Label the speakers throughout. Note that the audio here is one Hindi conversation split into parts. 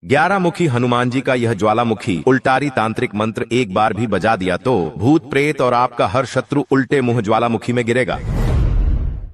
Speaker 1: 11 मुखी हनुमान जी का यह ज्वालामुखी उल्टारी तांत्रिक मंत्र एक बार भी बजा दिया तो भूत प्रेत और आपका हर शत्रु उल्टे मुंह ज्वालामुखी में गिरेगा,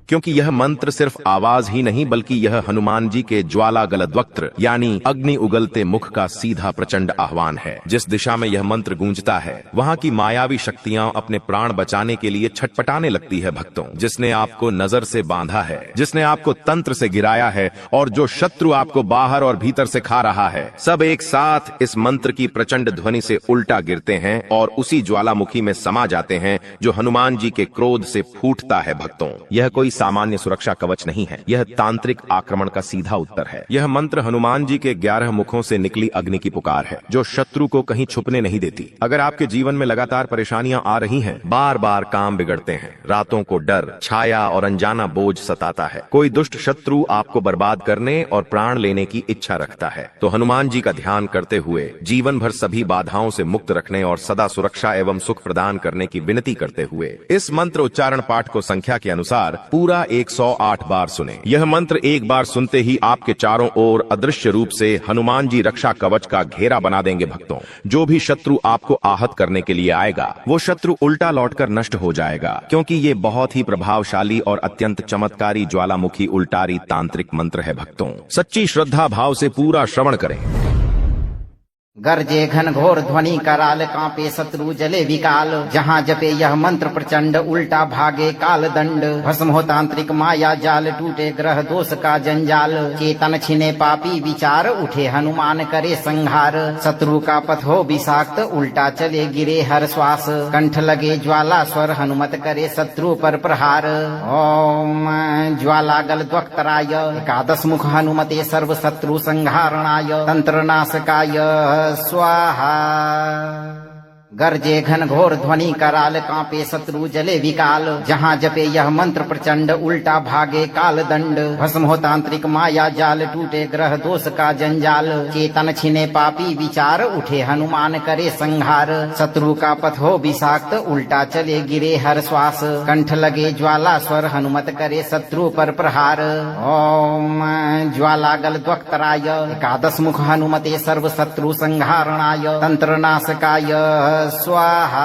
Speaker 1: क्योंकि यह मंत्र सिर्फ आवाज ही नहीं बल्कि यह हनुमान जी के ज्वाला गलद्वक्त्र यानी अग्नि उगलते मुख का सीधा प्रचंड आह्वान है। जिस दिशा में यह मंत्र गूंजता है वहां की मायावी शक्तियां अपने प्राण बचाने के लिए छटपटाने लगती है। भक्तों, जिसने आपको नजर से बांधा है, जिसने आपको तंत्र से गिराया है और जो शत्रु आपको बाहर और भीतर से खा रहा है, सब एक साथ इस मंत्र की प्रचंड ध्वनि से उल्टा गिरते हैं और उसी ज्वालामुखी में समा जाते हैं जो हनुमान जी के क्रोध से फूटता है। भक्तों, यह कोई सामान्य सुरक्षा कवच नहीं है, यह तांत्रिक आक्रमण का सीधा उत्तर है। यह मंत्र हनुमान जी के 11 मुखों से निकली अग्नि की पुकार है जो शत्रु को कहीं छुपने नहीं देती। अगर आपके जीवन में लगातार परेशानियां आ रही हैं, बार बार काम बिगड़ते हैं, रातों को डर, छाया और अनजाना बोझ सताता है, कोई दुष्ट शत्रु आपको बर्बाद करने और प्राण लेने की इच्छा रखता है, तो हनुमान जी का ध्यान करते हुए जीवन भर सभी बाधाओं से मुक्त रखने और सदा सुरक्षा एवं सुख प्रदान करने की विनती करते हुए इस मंत्र उच्चारण पाठ को संख्या के अनुसार पूरा 108 बार सुने। यह मंत्र एक बार सुनते ही आपके चारों ओर अदृश्य रूप से हनुमान जी रक्षा कवच का घेरा बना देंगे। भक्तों, जो भी शत्रु आपको आहत करने के लिए आएगा वो शत्रु उल्टा लौटकर नष्ट हो जाएगा, क्योंकि ये बहुत ही प्रभावशाली और अत्यंत चमत्कारी ज्वालामुखी उल्टारी तांत्रिक मंत्र है। भक्तों, सच्ची श्रद्धा भाव से पूरा श्रवण करें।
Speaker 2: गरजे घन घोर ध्वनि कराल, कांपे शत्रु जले विकाल। जहाँ जपे यह मंत्र प्रचंड, उल्टा भागे काल दंड। भस्म हो तांत्रिक माया जाल, टूटे ग्रह दोष का जंजाल। चेतन छिने पापी विचार, उठे हनुमान करे संहार। शत्रु का पथ हो विषाक्त, उल्टा चले गिरे हर श्वास। कंठ लगे ज्वाला स्वर, हनुमत करे शत्रु पर प्रहार। ओम ज्वाला गलद्वक्त्राय, एकादश मुख हनुमते सर्व शत्रु संहारणाय। तंत्र नाशकाय स्वाहा। गरजे घन घोर ध्वनि कराल, कांपे शत्रु जले विकाल। जहाँ जपे यह मंत्र प्रचंड, उल्टा भागे काल दंड। भस्म हो तांत्रिक माया जाल, टूटे ग्रह दोष का जंजाल। चेतन छिने पापी विचार, उठे हनुमान करे संहार। शत्रु का पथ हो विषाक्त, उल्टा चले गिरे हर श्वास। कंठ लगे ज्वाला स्वर, हनुमत करे शत्रु पर प्रहार। ओम ज्वाला गलद्वक्त्राय, एकादश मुख हनुमते सर्व शत्रु संहारणाय। तंत्र नाशकाय स्वाहा।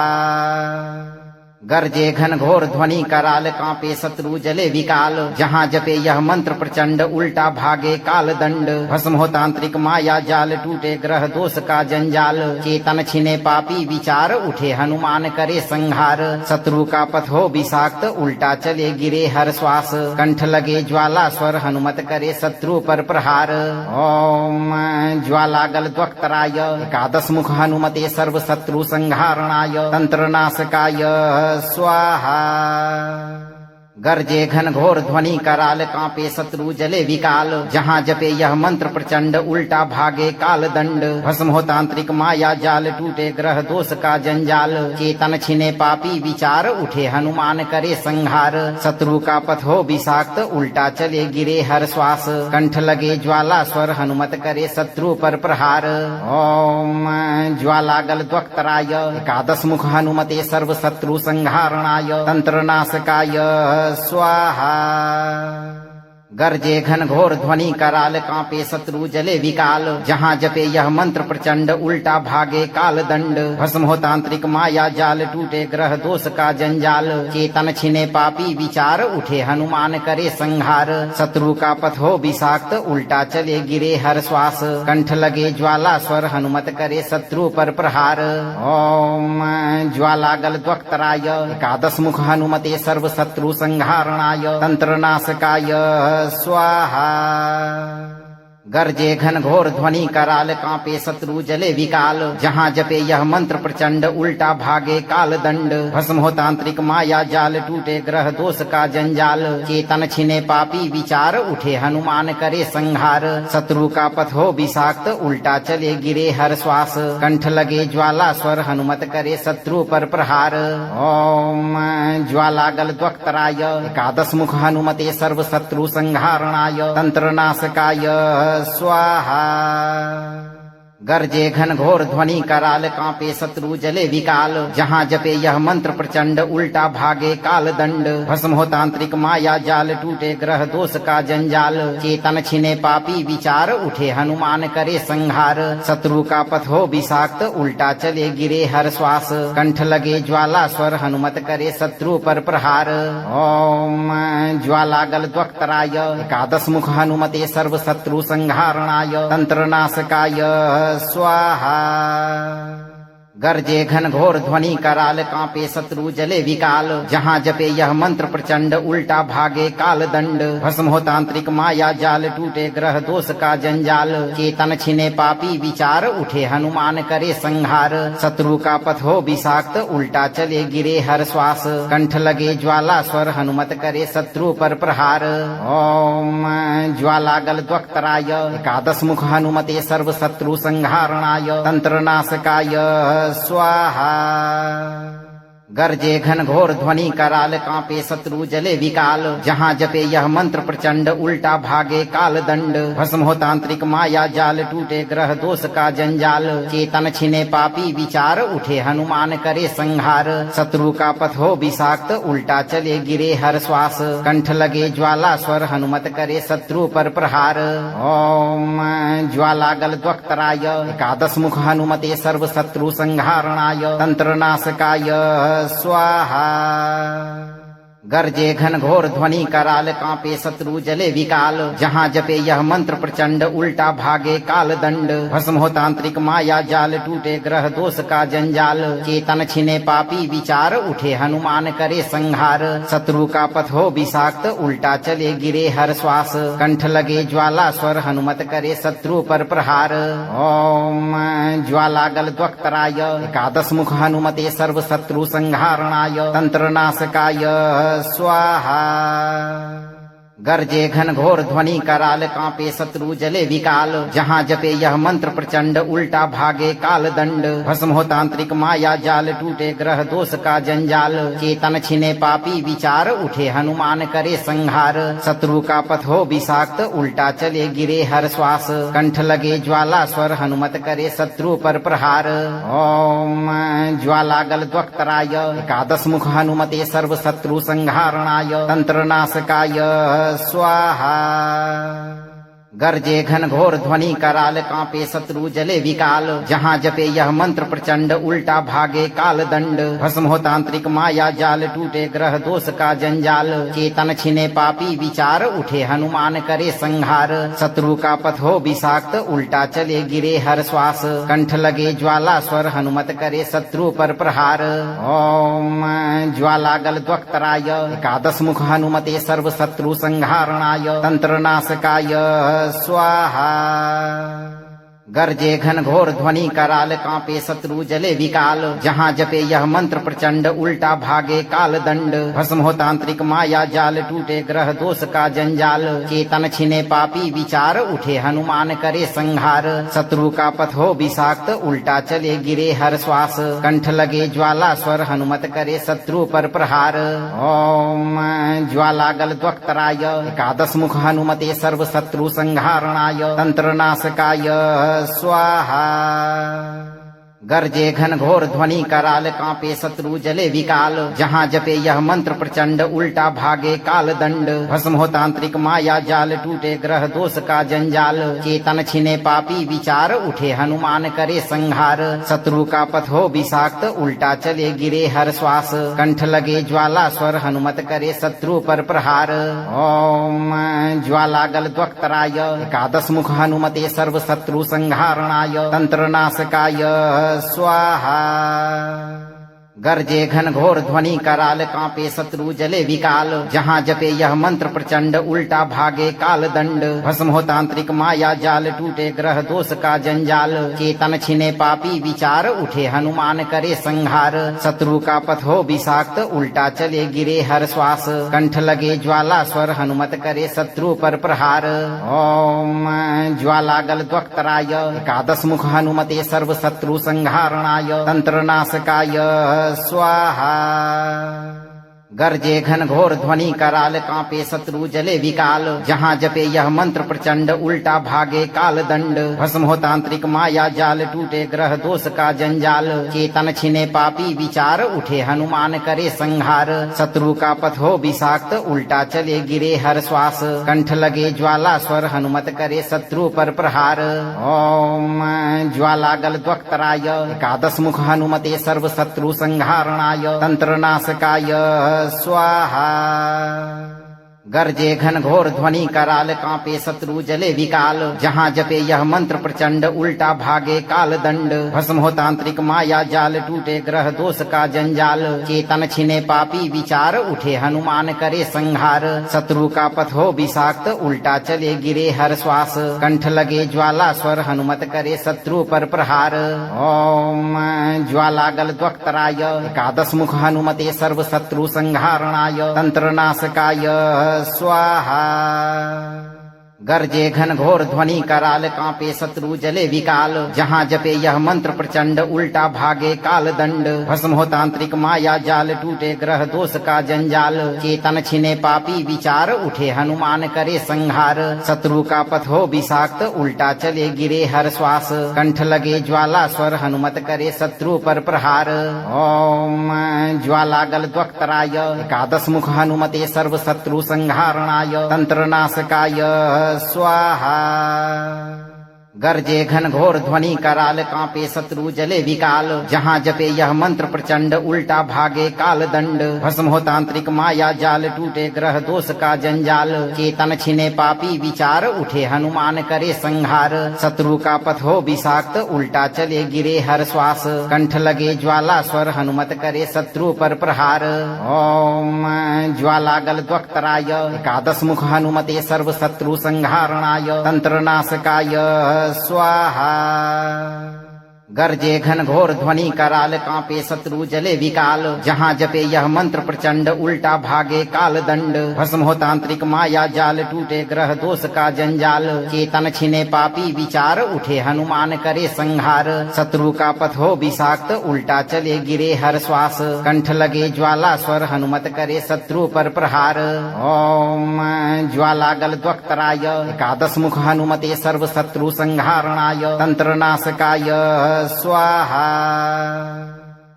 Speaker 2: गरजे घन घोर ध्वनि कराल, कांपे शत्रु जले विकाल। जहाँ जपे यह मंत्र प्रचंड, उल्टा भागे काल दंड। भस्म हो तांत्रिक माया जाल, टूटे ग्रह दोष का जंजाल। चेतन छिने पापी विचार, उठे हनुमान करे संहार। शत्रु का पथ हो विषाक्त, उल्टा चले गिरे हर श्वास। कंठ लगे ज्वाला स्वर, हनुमत करे शत्रु पर प्रहार। ओम ज्वाला गलद्वक्त्राय, एकादश मुख हनुमते सर्व शत्रु संहारणाय। तंत्र नाशकाय स्वाहा। गरजे घन घोर ध्वनि कराल, कांपे शत्रु जले विकाल। जहाँ जपे यह मंत्र प्रचंड, उल्टा भागे काल दंड। भस्म हो तांत्रिक माया जाल, टूटे ग्रह दोष का जंजाल। चेतन छिने पापी विचार, उठे हनुमान करे संहार। शत्रु का पथ हो विषाक्त, उल्टा चले गिरे हर श्वास। कंठ लगे ज्वाला स्वर, हनुमत करे शत्रु पर प्रहार। ओम ज्वाला गलद्वक्त्राय, एकादश मुख हनुमते सर्व शत्रु संहारणाय। तंत्र नाशकाय स्वाहा। गरजे घन घोर ध्वनि कराल, कांपे शत्रु जले विकाल। जहाँ जपे यह मंत्र प्रचंड, उल्टा भागे काल दंड। भस्म हो तांत्रिक माया जाल, टूटे ग्रह दोष का जंजाल। चेतन छिने पापी विचार, उठे हनुमान करे संहार। शत्रु का पथ हो विषाक्त, उल्टा चले गिरे हर श्वास। कंठ लगे ज्वाला स्वर, हनुमत करे शत्रु पर प्रहार। ओम ज्वाला गलद्वक्त्राय, एकादश मुख हनुमते सर्व शत्रु संहारणाय। तंत्र नाशकाय स्वाहा। गरजे घन घोर ध्वनि कराल, कांपे शत्रु जले विकाल। जहाँ जपे यह मंत्र प्रचंड, उल्टा भागे काल दंड। भस्म हो तांत्रिक माया जाल, टूटे ग्रह दोष का जंजाल। चेतन छिने पापी विचार, उठे हनुमान करे संहार। शत्रु का पथ हो विषाक्त, उल्टा चले गिरे हर श्वास। कंठ लगे ज्वाला स्वर, हनुमत करे शत्रु पर प्रहार। ओम ज्वाला गलद्वक्त्राय, एकादश मुख हनुमते सर्व शत्रु संहारणाय। तंत्र नाशकाय स्वाहा। गर्जे घन घोर ध्वनि कराल कांपे शत्रु जले विकाल जहाँ जपे यह मंत्र प्रचंड उल्टा भागे काल दंड भस्म हो तांत्रिक माया जाल टूटे ग्रह दोष का जंजाल चेतन छिने पापी विचार उठे हनुमान करे संहार शत्रु का पथ हो विषाक्त उल्टा चले गिरे हर श्वास कंठ लगे ज्वाला स्वर हनुमत करे शत्रु पर प्रहार ओम ज्वालागल द्वक्तराय एकादश मुख हनुमते सर्व शत्रु संहारणाय तंत्र नाशकाय स्वाहा गर्जे घन घोर ध्वनि कराल कांपे शत्रु जले विकाल जहाँ जपे यह मंत्र प्रचंड उल्टा भागे काल दंड भस्म हो तांत्रिक माया जाल टूटे ग्रह दोष का जंजाल चेतन छिने पापी विचार उठे हनुमान करे संहार शत्रु का पथ हो विषाक्त उल्टा चले गिरे हर श्वास कंठ लगे ज्वाला स्वर हनुमत करे शत्रु पर प्रहार ओम ज्वालागल द्वक्तराय एकादश मुख हनुमते सर्व शत्रु संहारणाय तंत्र नाशकाय स्वाहा गर्जे घन घोर ध्वनि कराल कांपे शत्रु जले विकाल जहाँ जपे यह मंत्र प्रचंड उल्टा भागे काल दंड भस्म हो तांत्रिक माया जाल टूटे ग्रह दोष का जंजाल चेतन छिने पापी विचार उठे हनुमान करे संहार शत्रु का पथ हो विषाक्त उल्टा चले गिरे हर श्वास कंठ लगे ज्वाला स्वर हनुमत करे शत्रु पर प्रहार ओम ज्वालागल द्वक्तराय एकादश मुख हनुमते सर्व शत्रु संहारणाय तंत्र नाशकाय स्वाहा गर्जे घन घोर ध्वनि कराल कांपे शत्रु जले विकाल जहाँ जपे यह मंत्र प्रचंड उल्टा भागे काल दंड भस्म हो तांत्रिक माया जाल टूटे ग्रह दोष का जंजाल चेतन छिने पापी विचार उठे हनुमान करे संहार शत्रु का पथ हो विषाक्त उल्टा चले गिरे हर श्वास कंठ लगे ज्वाला स्वर हनुमत करे शत्रु पर प्रहार ओम ज्वालागल द्वक्तराय एकादश मुख हनुमते सर्व शत्रु संहारणाय तंत्र नाशकाय स्वाहा गर्जे घन घोर ध्वनि कराल कांपे शत्रु जले विकाल जहाँ जपे यह मंत्र प्रचंड उल्टा भागे काल दंड भस्म हो तांत्रिक माया जाल टूटे ग्रह दोष का जंजाल चेतन छिने पापी विचार उठे हनुमान करे संहार शत्रु का पथ हो विषाक्त उल्टा चले गिरे हर श्वास कंठ लगे ज्वाला स्वर हनुमत करे शत्रु पर प्रहार ओम ज्वालागल द्वक्तराय एकादश मुख हनुमते सर्व शत्रु संहारणाय तंत्र नाशकाय स्वाहा गर्जे घन घोर ध्वनि कराल कांपे शत्रु जले विकाल जहाँ जपे यह मंत्र प्रचंड उल्टा भागे काल दंड भस्म हो तांत्रिक माया जाल टूटे ग्रह दोष का जंजाल चेतन छिने पापी विचार उठे हनुमान करे संहार शत्रु का पथ हो विषाक्त उल्टा चले गिरे हर श्वास कंठ लगे ज्वाला स्वर हनुमत करे शत्रु पर प्रहार ओम ज्वालागल द्वक्तराय एकादश मुख हनुमते सर्व शत्रु संहारणाय तंत्र नाशकाय स्वाहा गर्जे घन घोर ध्वनि कराल कांपे शत्रु जले विकाल जहाँ जपे यह मंत्र प्रचंड उल्टा भागे काल दंड भस्म हो तांत्रिक माया जाल टूटे ग्रह दोष का जंजाल चेतन छिने पापी विचार उठे हनुमान करे संहार शत्रु का पथ हो विषाक्त उल्टा चले गिरे हर श्वास कंठ लगे ज्वाला स्वर हनुमत करे शत्रु पर प्रहार ओम ज्वालागल द्वक्तराय एकादश मुख हनुमते सर्व शत्रु संहारणाय तंत्र नाशकाय स्वाहा गर्जे घन घोर ध्वनि कराल कांपे शत्रु जले विकाल जहाँ जपे यह मंत्र प्रचंड उल्टा भागे काल दंड भस्म हो तांत्रिक माया जाल टूटे ग्रह दोष का जंजाल चेतन छिने पापी विचार उठे हनुमान करे संहार शत्रु का पथ हो विषाक्त उल्टा चले गिरे हर श्वास कंठ लगे ज्वाला स्वर हनुमत करे शत्रु पर प्रहार ओम ज्वालागल द्वक्तराय एकादश मुख हनुमते सर्व शत्रु संहारणाय तंत्र नाशकाय स्वाहा गर्जे घन घोर ध्वनि कराल कांपे शत्रु जले विकाल जहाँ जपे यह मंत्र प्रचंड उल्टा भागे काल दंड भस्म हो तांत्रिक माया जाल टूटे ग्रह दोष का जंजाल चेतन छिने पापी विचार उठे हनुमान करे संहार शत्रु का पथ हो विषाक्त उल्टा चले गिरे हर श्वास कंठ लगे ज्वाला स्वर हनुमत करे शत्रु पर प्रहार ओम ज्वालागल द्वक्तराय एकादश मुख हनुमते सर्व शत्रु संहारणाय तंत्र नाशकाय स्वाहा गर्जे घन घोर ध्वनि कराल कांपे शत्रु जले विकाल जहाँ जपे यह मंत्र प्रचंड उल्टा भागे काल दंड भस्म हो तांत्रिक माया जाल टूटे ग्रह दोष का जंजाल चेतन छिने पापी विचार उठे हनुमान करे संहार शत्रु का पथ हो विषाक्त उल्टा चले गिरे हर श्वास कंठ लगे ज्वाला स्वर हनुमत करे शत्रु पर प्रहार ओम ज्वाला गल द्वक्तराय एकादश मुख हनुमते सर्व शत्रु संहारणाय तंत्र नाशकाय स्वाहा गर्जे घन घोर ध्वनि कराल कांपे शत्रु जले विकाल जहाँ जपे यह मंत्र प्रचंड उल्टा भागे काल दंड भस्म हो तांत्रिक माया जाल टूटे ग्रह दोष का जंजाल चेतन छिने पापी विचार उठे हनुमान करे संहार शत्रु का पथ हो विषाक्त उल्टा चले गिरे हर श्वास कंठ लगे ज्वाला स्वर हनुमत करे शत्रु पर प्रहार ओम ज्वाला गल द्वक्तराय एकादश मुख हनुमते सर्व शत्रु संहारणाय तंत्र नाशकाय स्वाहा गर्जे घन घोर ध्वनि कराल कांपे शत्रु जले विकाल जहाँ जपे यह मंत्र प्रचंड उल्टा भागे काल दंड भस्म हो तांत्रिक माया जाल टूटे ग्रह दोष का जंजाल चेतन छिने पापी विचार उठे हनुमान करे संहार शत्रु का पथ हो विषाक्त उल्टा चले गिरे हर श्वास कंठ लगे ज्वाला स्वर हनुमत करे शत्रु पर प्रहार ओम ज्वाला गल द्वक्तराय एकादश मुख हनुमते सर्व शत्रु संहारणाय तंत्र नाशकाय स्वाहा गर्जे घन घोर ध्वनि कराल कांपे शत्रु जले विकाल जहाँ जपे यह मंत्र प्रचंड उल्टा भागे काल दंड भस्म हो तांत्रिक माया जाल टूटे ग्रह दोष का जंजाल चेतन छिने पापी विचार उठे हनुमान करे संहार शत्रु का पथ हो विषाक्त उल्टा चले गिरे हर श्वास कंठ लगे ज्वाला स्वर हनुमत करे शत्रु पर प्रहार ओम ज्वाला गल द्वक्तराय एकादश मुख हनुमते सर्व शत्रु संहारणाय तंत्र नाशकाय स्वाहा गर्जे घन घोर ध्वनि कराल कांपे शत्रु जले विकाल जहाँ जपे यह मंत्र प्रचंड उल्टा भागे काल दंड भस्म हो तांत्रिक माया जाल टूटे ग्रह दोष का जंजाल चेतन छिने पापी विचार उठे हनुमान करे संहार शत्रु का पथ हो विषाक्त उल्टा चले गिरे हर श्वास कंठ लगे ज्वाला स्वर हनुमत करे शत्रु पर प्रहार ओम ज्वाला गल द्वक्तराय एकादश मुख हनुमते सर्व शत्रु संहारणाय तंत्र नाशकाय स्वाहा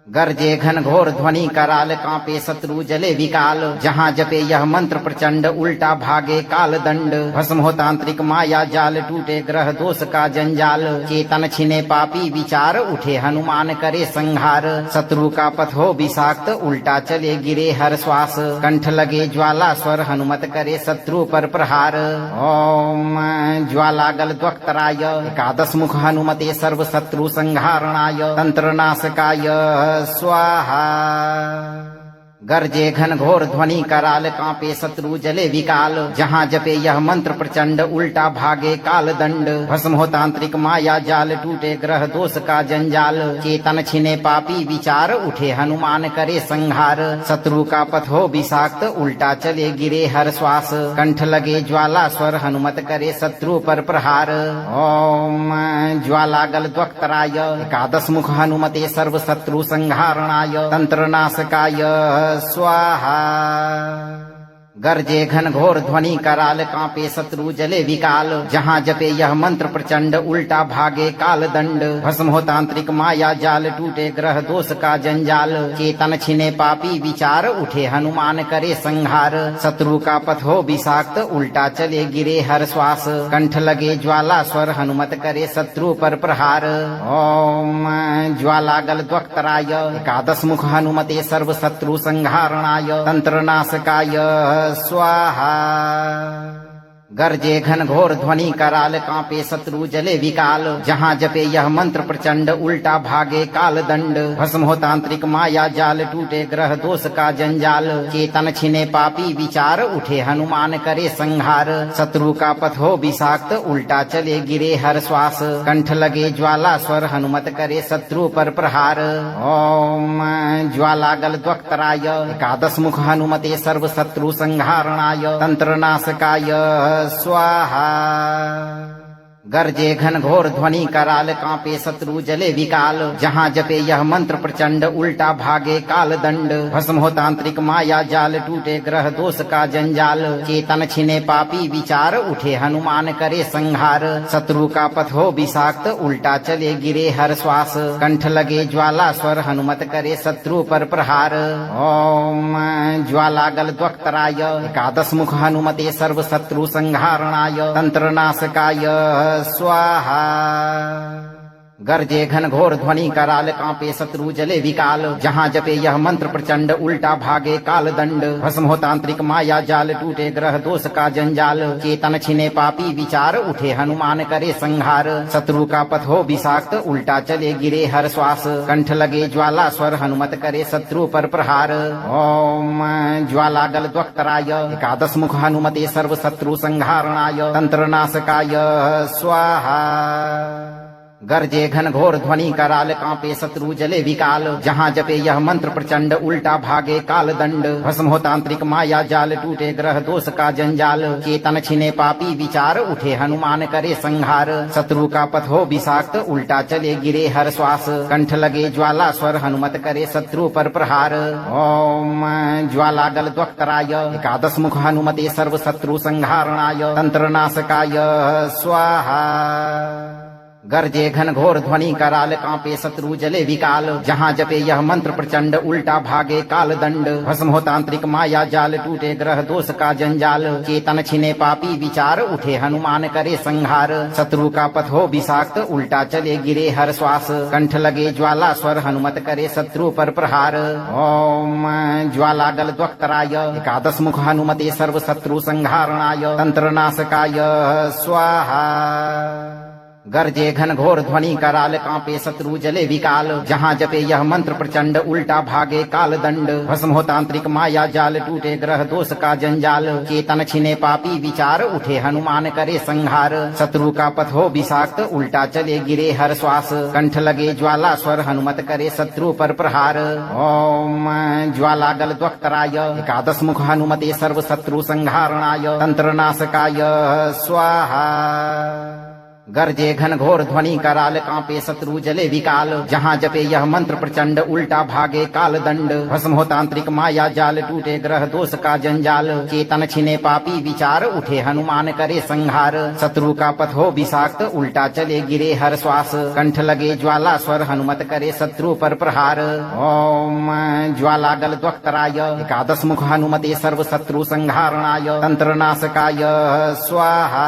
Speaker 2: गर्जे घन घोर ध्वनि कराल कांपे शत्रु जले विकाल जहाँ जपे यह मंत्र प्रचंड उल्टा भागे काल दंड भस्म हो तांत्रिक माया जाल टूटे ग्रह दोष का जंजाल चेतन छिने पापी विचार उठे हनुमान करे संहार शत्रु का पथ हो विषाक्त उल्टा चले गिरे हर श्वास कंठ लगे ज्वाला स्वर हनुमत करे शत्रु पर प्रहार ओम ज्वाला गल द्वक्तराय एकादश मुख हनुमते सर्व शत्रु संहारणाय तंत्र नाशकाय स्वाहा गर्जे घन घोर ध्वनि कराल कांपे शत्रु जले विकाल जहाँ जपे यह मंत्र प्रचंड उल्टा भागे काल दंड भस्म हो तांत्रिक माया जाल टूटे ग्रह दोष का जंजाल चेतन छिने पापी विचार उठे हनुमान करे संहार शत्रु का पथ हो विषाक्त उल्टा चले गिरे हर श्वास कंठ लगे ज्वाला स्वर हनुमत करे शत्रु पर प्रहार ओम ज्वाला गल द्वक्तराय एकादश मुख हनुमते सर्व शत्रु संहारणाय तंत्र नाशकाय स्वाहा गर्जे घन घोर ध्वनि कराल कांपे शत्रु जले विकाल जहाँ जपे यह मंत्र प्रचंड उल्टा भागे काल दंड भस्म हो तांत्रिक माया जाल टूटे ग्रह दोष का जंजाल चेतन छिने पापी विचार उठे हनुमान करे संहार शत्रु का पथ हो विषाक्त उल्टा चले गिरे हर श्वास कंठ लगे ज्वाला स्वर हनुमत करे शत्रु पर प्रहार ओम ज्वाला गल द्वक्तराय एकादश मुख हनुमते सर्व शत्रु संहारणाय तंत्र नाशकाय स्वाहा गर्जे घन घोर ध्वनि कराल कांपे शत्रु जले विकाल जहाँ जपे यह मंत्र प्रचंड उल्टा भागे काल दंड भस्म हो तांत्रिक माया जाल टूटे ग्रह दोष का जंजाल चेतन छिने पापी विचार उठे हनुमान करे संहार शत्रु का पथ हो विषाक्त उल्टा चले गिरे हर श्वास कंठ लगे ज्वाला स्वर हनुमत करे शत्रु पर प्रहार ओम ज्वाला गल द्वक्तराय एकादश मुख हनुमते सर्व शत्रु संहारणाय तंत्र नाशकाय स्वाहा गर्जे घन घोर ध्वनि कराल कांपे शत्रु जले विकाल जहाँ जपे यह मंत्र प्रचंड उल्टा भागे काल दंड भस्म हो तांत्रिक माया जाल टूटे ग्रह दोष का जंजाल चेतन छिने पापी विचार उठे हनुमान करे संहार शत्रु का पथ हो विषाक्त उल्टा चले गिरे हर श्वास कंठ लगे ज्वाला स्वर हनुमत करे शत्रु पर प्रहार ओम ज्वालागल द्वक्तराय एकादश मुख हनुमते सर्व शत्रु संहारणाय तंत्र नाशकाय स्वाहा गर्जे घन घोर ध्वनि कराल कांपे शत्रु जले विकाल जहाँ जपे यह मंत्र प्रचंड उल्टा भागे काल दंड भस्म हो तांत्रिक माया जाल टूटे ग्रह दोष का जंजाल चेतन छिने पापी विचार उठे हनुमान करे संहार शत्रु का पथ हो विषाक्त उल्टा चले गिरे हर श्वास कंठ लगे ज्वाला स्वर हनुमत करे शत्रु पर प्रहार ओम ज्वालागल द्वक्तराय एकादश मुख हनुमते सर्व शत्रु संहारणाय तंत्र नाशकाय स्वाहा गर्जे घन घोर ध्वनि कराल कांपे शत्रु जले विकाल जहाँ जपे यह मंत्र प्रचंड उल्टा भागे काल दंड भस्म हो तांत्रिक माया जाल टूटे ग्रह दोष का जंजाल चेतन छिने पापी विचार उठे हनुमान करे संहार शत्रु का पथ हो विषाक्त उल्टा चले गिरे हर श्वास कंठ लगे ज्वाला स्वर हनुमत करे शत्रु पर प्रहार ओम ज्वालागल द्वक्तराय एकादश मुख हनुमते सर्व शत्रु संहारणाय तंत्र नाशकाय स्वाहा गर्जे घन घोर ध्वनि कराल कांपे शत्रु जले विकाल जहाँ जपे यह मंत्र प्रचंड उल्टा भागे काल दंड भस्म हो तांत्रिक माया जाल टूटे ग्रह दोष का जंजाल चेतन छिने पापी विचार उठे हनुमान करे संहार शत्रु का पथ हो विषाक्त उल्टा चले गिरे हर श्वास कंठ लगे ज्वाला स्वर हनुमत करे शत्रु पर प्रहार ओम ज्वालागल द्वक्तराय एकादश मुख हनुमते सर्व शत्रु संहारणाय तंत्र नाशकाय स्वाहा गर्जे घन घोर ध्वनि कराल कांपे शत्रु जले विकाल जहाँ जपे यह मंत्र प्रचंड उल्टा भागे काल दंड भस्म हो तांत्रिक माया जाल टूटे ग्रह दोष का जंजाल चेतन छिने पापी विचार उठे हनुमान करे संहार शत्रु का पथ हो विषाक्त उल्टा चले गिरे हर श्वास कंठ लगे ज्वाला स्वर हनुमत करे शत्रु पर प्रहार ओम ज्वालागल द्वक्तराय एकादश मुख हनुमते सर्व शत्रु संहारणाय तंत्र नाशकाय स्वाहा गर्जे घन घोर ध्वनि कराल कांपे शत्रु जले विकाल जहाँ जपे यह मंत्र प्रचंड उल्टा भागे काल दंड भस्म हो तांत्रिक माया जाल टूटे ग्रह दोष का जंजाल चेतन छिने पापी विचार उठे हनुमान करे संहार शत्रु का पथ हो विषाक्त उल्टा चले गिरे हर श्वास कंठ लगे ज्वाला स्वर हनुमत करे शत्रु पर प्रहार ओम ज्वालागल द्वक्तराय एकादश मुख हनुमते सर्व शत्रु संहारणाय तंत्र नाशकाय स्वाहा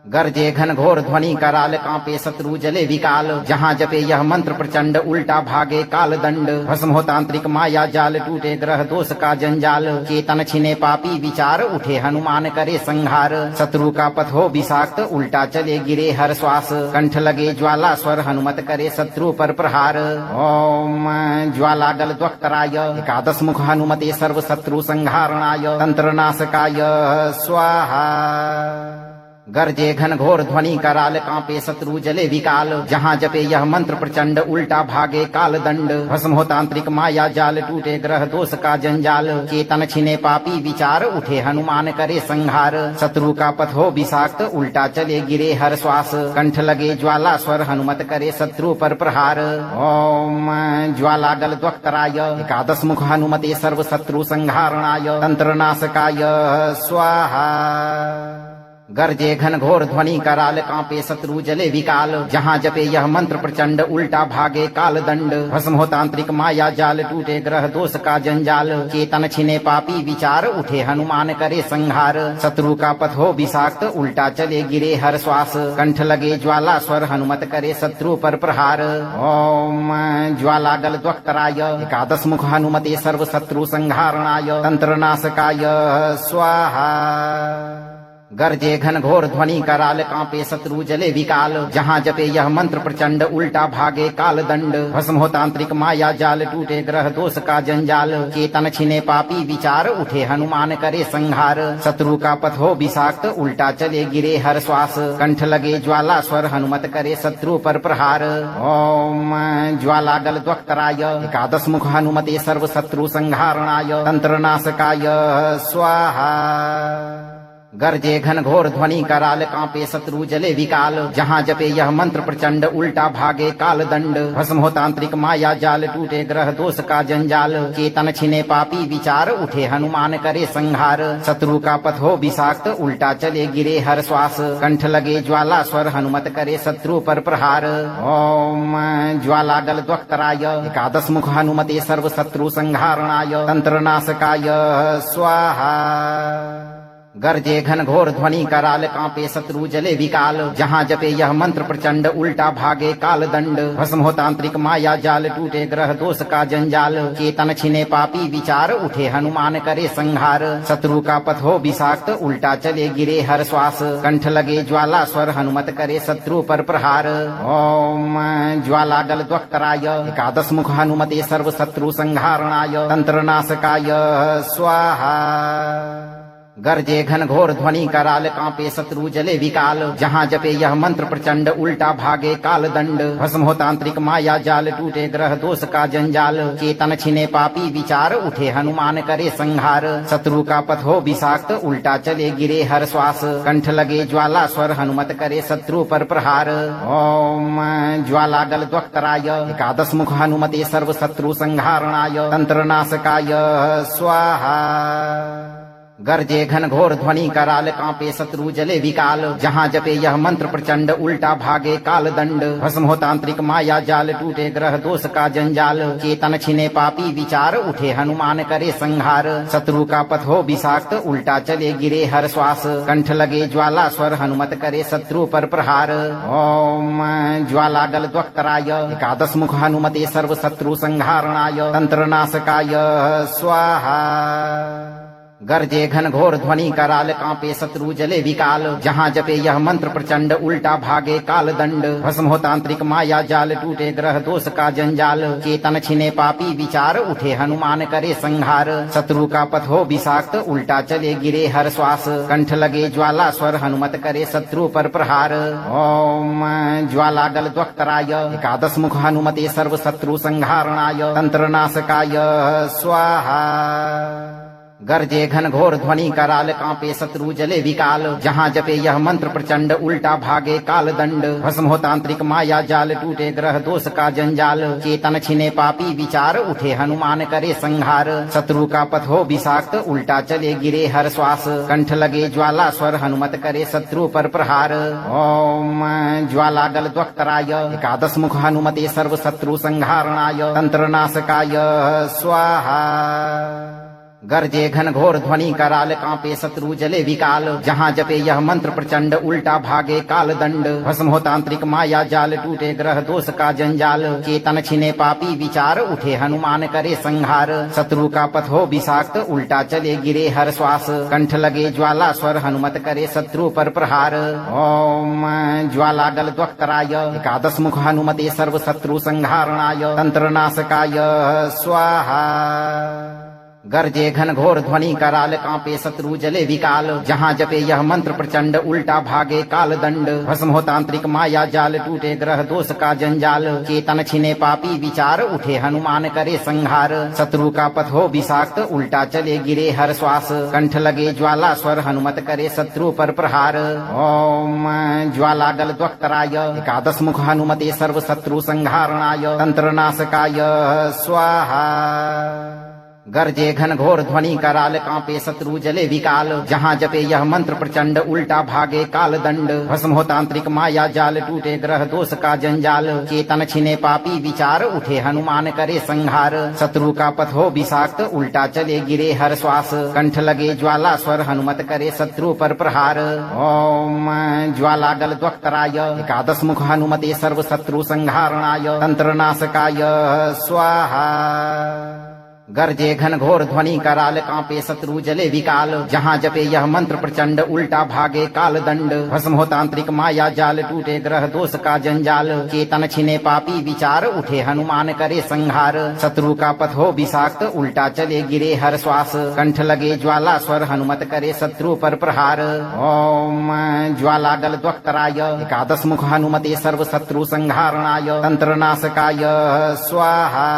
Speaker 2: गर्जे घन घोर ध्वनि कराल कांपे शत्रु जले विकाल जहाँ जपे यह मंत्र प्रचंड उल्टा भागे काल दंड भस्म हो तांत्रिक माया जाल टूटे ग्रह दोष का जंजाल चेतन छिने पापी विचार उठे हनुमान करे संहार शत्रु का पथ हो विषाक्त उल्टा चले गिरे हर श्वास कंठ लगे ज्वाला स्वर हनुमत करे शत्रु पर प्रहार ओम ज्वालागल द्वक्तराय एकादश मुख हनुमते सर्व शत्रु संहारणाय तंत्र नाशकाय स्वाहा गर्जे घन घोर ध्वनि कराल कांपे शत्रु जले विकाल जहाँ जपे यह मंत्र प्रचंड उल्टा भागे काल दंड भस्म हो तांत्रिक माया जाल टूटे ग्रह दोष का जंजाल चेतन छिने पापी विचार उठे हनुमान करे संहार शत्रु का पथ हो विषाक्त उल्टा चले गिरे हर श्वास कंठ लगे ज्वाला स्वर हनुमत करे शत्रु पर प्रहार ओम ज्वालागल द्वक्तराय एकादश मुख हनुमते सर्व शत्रु संहारणाय तंत्र नाशकाय स्वाहा गर्जे घन घोर ध्वनि कराल कांपे शत्रु जले विकाल जहाँ जपे यह मंत्र प्रचंड उल्टा भागे काल दंड भस्म हो तांत्रिक माया जाल टूटे ग्रह दोष का जंजाल चेतन छिने पापी विचार उठे हनुमान करे संहार शत्रु का पथ हो विषाक्त उल्टा चले गिरे हर श्वास कंठ लगे ज्वाला स्वर हनुमत करे शत्रु पर प्रहार ओम ज्वालागल द्वक्तराय एकादश मुख हनुमते सर्व शत्रु संहारणाय तंत्र नाशकाय स्वाहा गर्जे घन घोर ध्वनि कराल कांपे शत्रु जले विकाल जहाँ जपे यह मंत्र प्रचंड उल्टा भागे काल दंड भस्म हो तांत्रिक माया जाल टूटे ग्रह दोष का जंजाल चेतन छिने पापी विचार उठे हनुमान करे संहार शत्रु का पथ हो विषाक्त उल्टा चले गिरे हर श्वास कंठ लगे ज्वाला स्वर हनुमत करे शत्रु पर प्रहार ओम ज्वालागल द्वक्तराय एकादश मुख हनुमते सर्व शत्रु संहारणाय तंत्र नाशकाय स्वाहा गर्जे घन घोर ध्वनि कराल कांपे शत्रु जले विकाल जहाँ जपे यह मंत्र प्रचंड उल्टा भागे काल दंड भस्म हो तांत्रिक माया जाल टूटे ग्रह दोष का जंजाल चेतन छिने पापी विचार उठे हनुमान करे संहार शत्रु का पथ हो विषाक्त उल्टा चले गिरे हर श्वास कंठ लगे ज्वाला स्वर हनुमत करे शत्रु पर प्रहार ओम ज्वाला गल द्वक्तराय एकादश मुख हनुमते सर्व शत्रु संहारणाय तंत्र नाशकाय स्वाहा गर्जे घन घोर ध्वनि कराल कांपे शत्रु जले विकाल जहाँ जपे यह मंत्र प्रचंड उल्टा भागे काल दंड भस्म हो तांत्रिक माया जाल टूटे ग्रह दोष का जंजाल चेतन छिने पापी विचार उठे हनुमान करे संहार शत्रु का पथ हो विषाक्त उल्टा चले गिरे हर श्वास कंठ लगे ज्वाला स्वर हनुमत करे शत्रु पर प्रहार ओम ज्वाला गल द्वक्तराय एकादश मुख हनुमते सर्व शत्रु संहारणाय तंत्र नाशकाय स्वाहा गर्जे घन घोर ध्वनि कराल कांपे शत्रु जले विकाल जहाँ जपे यह मंत्र प्रचंड उल्टा भागे काल दंड भस्म हो तांत्रिक माया जाल टूटे ग्रह दोष का जंजाल चेतन छिने पापी विचार उठे हनुमान करे संहार शत्रु का पथ हो विषाक्त उल्टा चले गिरे हर श्वास कंठ लगे ज्वाला स्वर हनुमत करे शत्रु पर प्रहार ओम ज्वाला गल द्वक्तराय एकादश मुख हनुमते सर्व शत्रु संहारणाय तंत्र नाशकाय स्वाहा गर्जे घन घोर ध्वनि कराल कांपे शत्रु जले विकाल जहाँ जपे यह मंत्र प्रचंड उल्टा भागे काल दंड भस्म हो तांत्रिक माया जाल टूटे ग्रह दोष का जंजाल चेतन छिने पापी विचार उठे हनुमान करे संहार शत्रु का पथ हो विषाक्त उल्टा चले गिरे हर श्वास कंठ लगे ज्वाला स्वर हनुमत करे शत्रु पर प्रहार ओम ज्वाला गल द्वक्तराय एकादश मुख हनुमते सर्व शत्रु संहारणाय तंत्र नाशकाय स्वाहा गर्जे घन घोर ध्वनि कराल कांपे शत्रु जले विकाल जहाँ जपे यह मंत्र प्रचंड उल्टा भागे काल दंड भस्म हो तांत्रिक माया जाल टूटे ग्रह दोष का जंजाल चेतन छिने पापी विचार उठे हनुमान करे संहार शत्रु का पथ हो विषाक्त उल्टा चले गिरे हर श्वास कंठ लगे ज्वाला स्वर हनुमत करे शत्रु पर प्रहार ओम ज्वाला गल द्वक्तराय एकादश मुख हनुमते सर्व शत्रु संहारणाय तंत्र नाशकाय स्वाहा गर्जे घन घोर ध्वनि कराल कांपे शत्रु जले विकाल जहाँ जपे यह मंत्र प्रचंड उल्टा भागे काल दंड भस्म हो तांत्रिक माया जाल टूटे ग्रह दोष का जंजाल चेतन छिने पापी विचार उठे हनुमान करे संहार शत्रु का पथ हो विषाक्त उल्टा चले गिरे हर श्वास कंठ लगे ज्वाला स्वर हनुमत करे शत्रु पर प्रहार ओम ज्वाला गल द्वक्तराय एकादश मुख हनुमते सर्व शत्रु संहारणाय तंत्र नाशकाय स्वाहा गर्जे घन घोर ध्वनि कराल कांपे शत्रु जले विकाल जहाँ जपे यह मंत्र प्रचंड उल्टा भागे काल दंड भस्म हो तांत्रिक माया जाल टूटे ग्रह दोष का जंजाल चेतन छिने पापी विचार उठे हनुमान करे संहार शत्रु का पथ हो विषाक्त उल्टा चले गिरे हर श्वास कंठ लगे ज्वाला स्वर हनुमत करे शत्रु पर प्रहार ओम ज्वाला गल द्वक्तराय एकादश मुख हनुमते सर्व शत्रु संहारणाय तंत्र नाशकाय स्वाहा गर्जे घन घोर ध्वनि कराल कांपे शत्रु जले विकाल जहाँ जपे यह मंत्र प्रचंड उल्टा भागे काल दंड भस्म हो तांत्रिक माया जाल टूटे ग्रह दोष का जंजाल चेतन छिने पापी विचार उठे हनुमान करे संहार शत्रु का पथ हो विषाक्त उल्टा चले गिरे हर श्वास कंठ लगे ज्वाला स्वर हनुमत करे शत्रु पर प्रहार ओम ज्वाला गल द्वक्तराय एकादश मुख हनुमते सर्व शत्रु संहारणाय तंत्र नाशकाय स्वाहा गर्जे घन घोर ध्वनि कराल कांपे शत्रु जले विकाल जहाँ जपे यह मंत्र प्रचंड उल्टा भागे काल दंड भस्म हो तांत्रिक माया जाल टूटे ग्रह दोष का जंजाल चेतन छिने पापी विचार उठे हनुमान करे संहार शत्रु का पथ हो विषाक्त उल्टा चले गिरे हर श्वास कंठ लगे ज्वाला स्वर हनुमत करे शत्रु पर प्रहार ओम ज्वाला गल द्वक्तराय एकादश मुख हनुमते सर्व शत्रु संहारणाय तंत्र नाशकाय स्वाहा गर्जे घन घोर ध्वनि कराल कांपे शत्रु जले विकाल जहाँ जपे यह मंत्र प्रचंड उल्टा भागे काल दंड भस्म हो तांत्रिक माया जाल टूटे ग्रह दोष का जंजाल चेतन छिने पापी विचार उठे हनुमान करे संहार शत्रु का पथ हो विषाक्त उल्टा चले गिरे हर श्वास कंठ लगे ज्वाला स्वर हनुमत करे शत्रु पर प्रहार ओम ज्वाला गल द्वक्तराय एकादश मुख हनुमते सर्व शत्रु संहारणाय तंत्र नाशकाय स्वाहा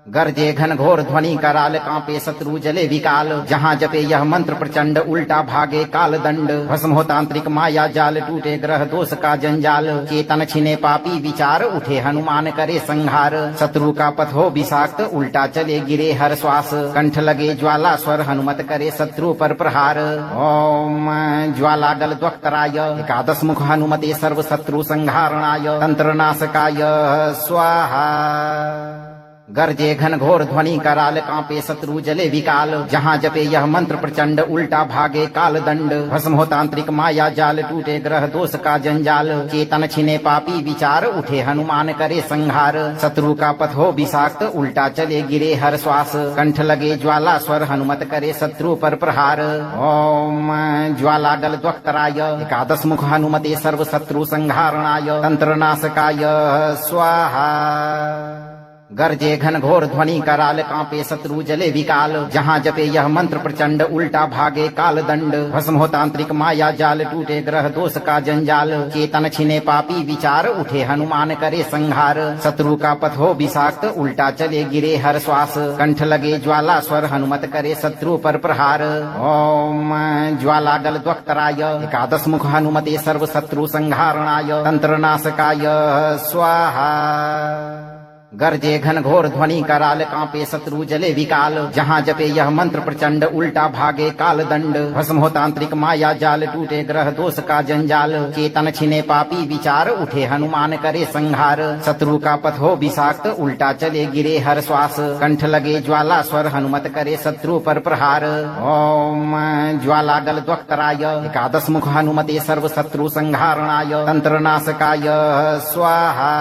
Speaker 2: गर्जे घन घोर ध्वनि कराल कांपे शत्रु जले विकाल जहाँ जपे यह मंत्र प्रचंड उल्टा भागे काल दंड भस्म हो तांत्रिक माया जाल टूटे ग्रह दोष का जंजाल चेतन छिने पापी विचार उठे हनुमान करे संहार शत्रु का पथ हो विषाक्त उल्टा चले गिरे हर श्वास कंठ लगे ज्वाला स्वर हनुमत करे शत्रु पर प्रहार ओम ज्वाला गल द्वक्तराय एकादश मुख हनुमते सर्व शत्रु संहारणाय तंत्र नाशकाय स्वाहा गर्जे घन घोर ध्वनि कराल कांपे शत्रु जले विकाल जहाँ जपे यह मंत्र प्रचंड उल्टा भागे काल दंड भस्म हो तांत्रिक माया जाल टूटे ग्रह दोष का जंजाल चेतन छिने पापी विचार उठे हनुमान करे संहार शत्रु का पथ हो विषाक्त उल्टा चले गिरे हर श्वास कंठ लगे ज्वाला स्वर हनुमत करे शत्रु पर प्रहार ओम ज्वाला गल द्वक्तराय एकादश मुख हनुमते सर्व शत्रु संहारणाय तंत्र नाशकाय स्वाहा गर्जे घन घोर ध्वनि कराल कांपे शत्रु जले विकाल जहाँ जपे यह मंत्र प्रचंड उल्टा भागे काल दंड भस्म हो तांत्रिक माया जाल टूटे ग्रह दोष का जंजाल चेतन छिने पापी विचार उठे हनुमान करे संहार शत्रु का पथ हो विषाक्त उल्टा चले गिरे हर श्वास कंठ लगे ज्वाला स्वर हनुमत करे शत्रु पर प्रहार ओम ज्वाला गल द्वक्तराय एकादश मुख हनुमते सर्व शत्रु संहारणाय तंत्र नाशकाय स्वाहा गर्जे घन घोर ध्वनि कराल कांपे शत्रु जले विकाल जहाँ जपे यह मंत्र प्रचंड उल्टा भागे काल दंड भस्म हो तांत्रिक माया जाल टूटे ग्रह दोष का जंजाल चेतन छिने पापी विचार उठे हनुमान करे संहार शत्रु का पथ हो विषाक्त उल्टा चले गिरे हर श्वास कंठ लगे ज्वाला स्वर हनुमत करे शत्रु पर प्रहार ओम ज्वाला गल द्वक्तराय एकादश मुख हनुमते सर्व शत्रु संहारणाय तंत्र नाशकाय स्वाहा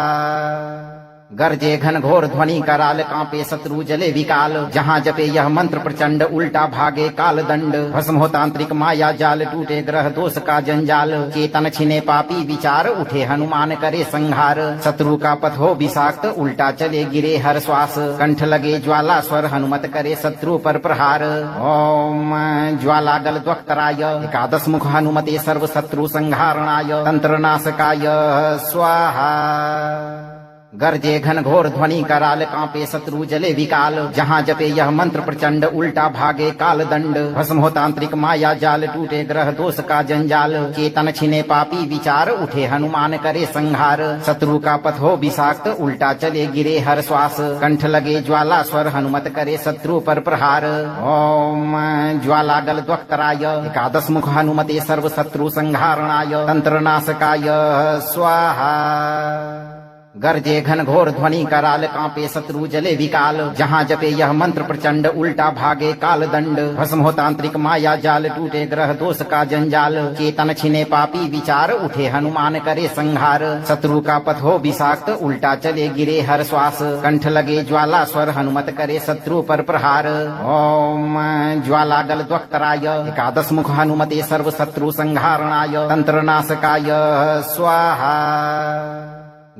Speaker 2: गर्जे घन घोर ध्वनि कराल कांपे शत्रु जले विकाल जहाँ जपे यह मंत्र प्रचंड उल्टा भागे काल दंड भस्म हो तांत्रिक माया जाल टूटे ग्रह दोष का जंजाल चेतन छिने पापी विचार उठे हनुमान करे संहार शत्रु का पथ हो विषाक्त उल्टा चले गिरे हर श्वास कंठ लगे ज्वाला स्वर हनुमत करे शत्रु पर प्रहार ओम ज्वाला गल द्वक्तराय एकादश मुख हनुमते सर्व शत्रु संहारणाय तंत्र नाशकाय स्वाहा गर्जे घन घोर ध्वनि कराल कांपे शत्रु जले विकाल जहाँ जपे यह मंत्र प्रचंड उल्टा भागे काल दंड भस्म हो तांत्रिक माया जाल टूटे ग्रह दोष का जंजाल चेतन छिने पापी विचार उठे हनुमान करे संहार शत्रु का पथ हो विषाक्त उल्टा चले गिरे हर श्वास कंठ लगे ज्वाला स्वर हनुमत करे शत्रु पर प्रहार ओम ज्वाला गल द्वक्तराय एकादश मुख हनुमते सर्व शत्रु संहारणाय तंत्र नाशकाय स्वाहा गर्जे घन घोर ध्वनि कराल कांपे शत्रु जले विकाल जहाँ जपे यह मंत्र प्रचंड उल्टा भागे काल दंड भस्म हो तांत्रिक माया जाल टूटे ग्रह दोष का जंजाल चेतन छिने पापी विचार उठे हनुमान करे संहार शत्रु का पथ हो विषाक्त उल्टा चले गिरे हर श्वास कंठ लगे ज्वाला स्वर हनुमत करे शत्रु पर प्रहार ओम ज्वाला गल द्वक्तराय एकादश मुख हनुमते सर्व शत्रु संहारणाय तंत्र नाशकाय स्वाहा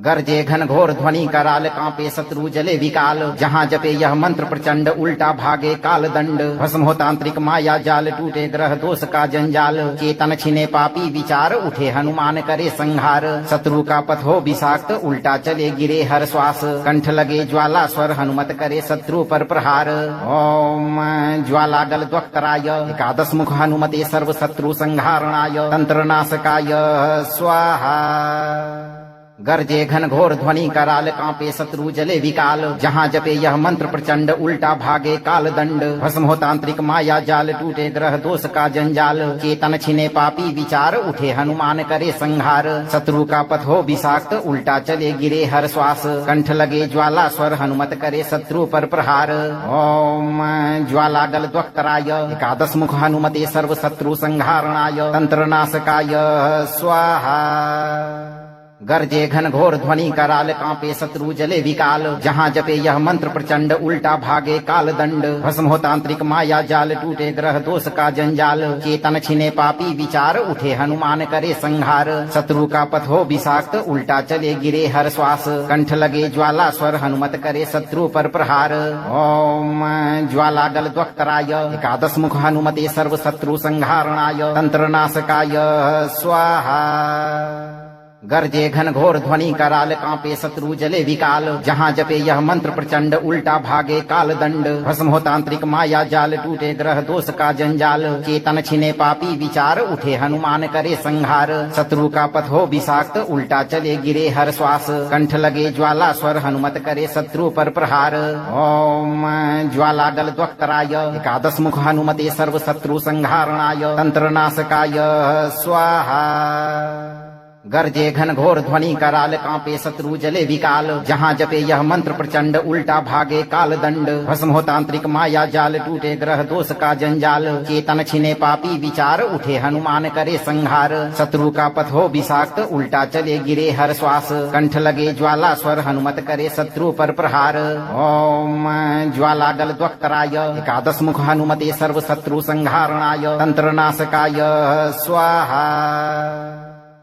Speaker 2: गर्जे घन घोर ध्वनि कराल कांपे शत्रु जले विकाल जहाँ जपे यह मंत्र प्रचंड उल्टा भागे काल दंड भस्म हो तांत्रिक माया जाल टूटे ग्रह दोष का जंजाल चेतन छिने पापी विचार उठे हनुमान करे संहार शत्रु का पथ हो विषाक्त उल्टा चले गिरे हर श्वास कंठ लगे ज्वाला स्वर हनुमत करे शत्रु पर प्रहार ओम ज्वाला गल द्वक्तराय एकादश मुख हनुमते सर्व शत्रु संहारणाय तंत्र नाशकाय स्वाहा गर्जे घन घोर ध्वनि कराल कांपे शत्रु जले विकाल जहाँ जपे यह मंत्र प्रचंड उल्टा भागे काल दंड भस्म हो तांत्रिक माया जाल टूटे ग्रह दोष का जंजाल चेतन छिने पापी विचार उठे हनुमान करे संहार शत्रु का पथ हो विषाक्त उल्टा चले गिरे हर श्वास कंठ लगे ज्वाला स्वर हनुमत करे शत्रु पर प्रहार ओम ज्वाला गल द्वक्तराय एकादश मुख हनुमते सर्व शत्रु संहारणाय तंत्र नाशकाय स्वाहा गर्जे घन घोर ध्वनि कराल कांपे शत्रु जले विकाल जहाँ जपे यह मंत्र प्रचंड उल्टा भागे काल दंड भस्म हो तांत्रिक माया जाल टूटे ग्रह दोष का जंजाल चेतन छिने पापी विचार उठे हनुमान करे संहार शत्रु का पथ हो विषाक्त उल्टा चले गिरे हर श्वास कंठ लगे ज्वाला स्वर हनुमत करे शत्रु पर प्रहार ओम ज्वाला गल द्वक्तराय एकादश मुख हनुमते सर्व शत्रु संहारणाय तंत्र नाशकाय स्वाहा गरजे घन घोर ध्वनि कराल कांपे शत्रु जले विकाल जहाँ जपे यह मंत्र प्रचंड उल्टा भागे काल दंड भस्म हो तांत्रिक माया जाल टूटे ग्रह दोष का जंजाल चेतन छिने पापी विचार उठे हनुमान करे संहार शत्रु का पथ हो विषाक्त उल्टा चले गिरे हर श्वास कंठ लगे ज्वाला स्वर हनुमत करे शत्रु पर प्रहार ओम ज्वाला गल द्वक्तराय एकादश मुख हनुमते सर्व शत्रु संहारणाय तंत्र नाशकाय स्वाहा गरजे घन घोर ध्वनि कराल कांपे शत्रु जले विकाल जहाँ जपे यह मंत्र प्रचंड उल्टा भागे काल दंड भस्म हो तांत्रिक माया जाल टूटे ग्रह दोष का जंजाल चेतन छिने पापी विचार उठे हनुमान करे संहार शत्रु का पथ हो विषाक्त उल्टा चले गिरे हर श्वास कंठ लगे ज्वाला स्वर हनुमत करे शत्रु पर प्रहार ओम ज्वाला गल द्वक्तराय एकादश मुख हनुमते सर्व शत्रु संहारणाय तंत्र नाशकाय स्वाहा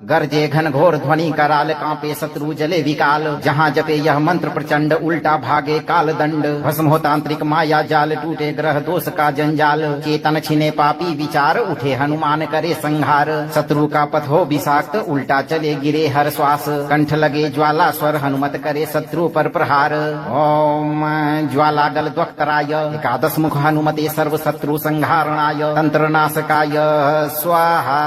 Speaker 2: गरजे घन घोर ध्वनि कराल कांपे शत्रु जले विकाल जहाँ जपे यह मंत्र प्रचंड उल्टा भागे काल दंड भस्म हो तांत्रिक माया जाल टूटे ग्रह दोष का जंजाल चेतन छिने पापी विचार उठे हनुमान करे संहार शत्रु का पथ हो विषाक्त उल्टा चले गिरे हर श्वास कंठ लगे ज्वाला स्वर हनुमत करे शत्रु पर प्रहार ओम ज्वाला गल द्वक्तराय एकादश मुख हनुमते सर्व शत्रु संहारणाय तंत्र नाशकाय स्वाहा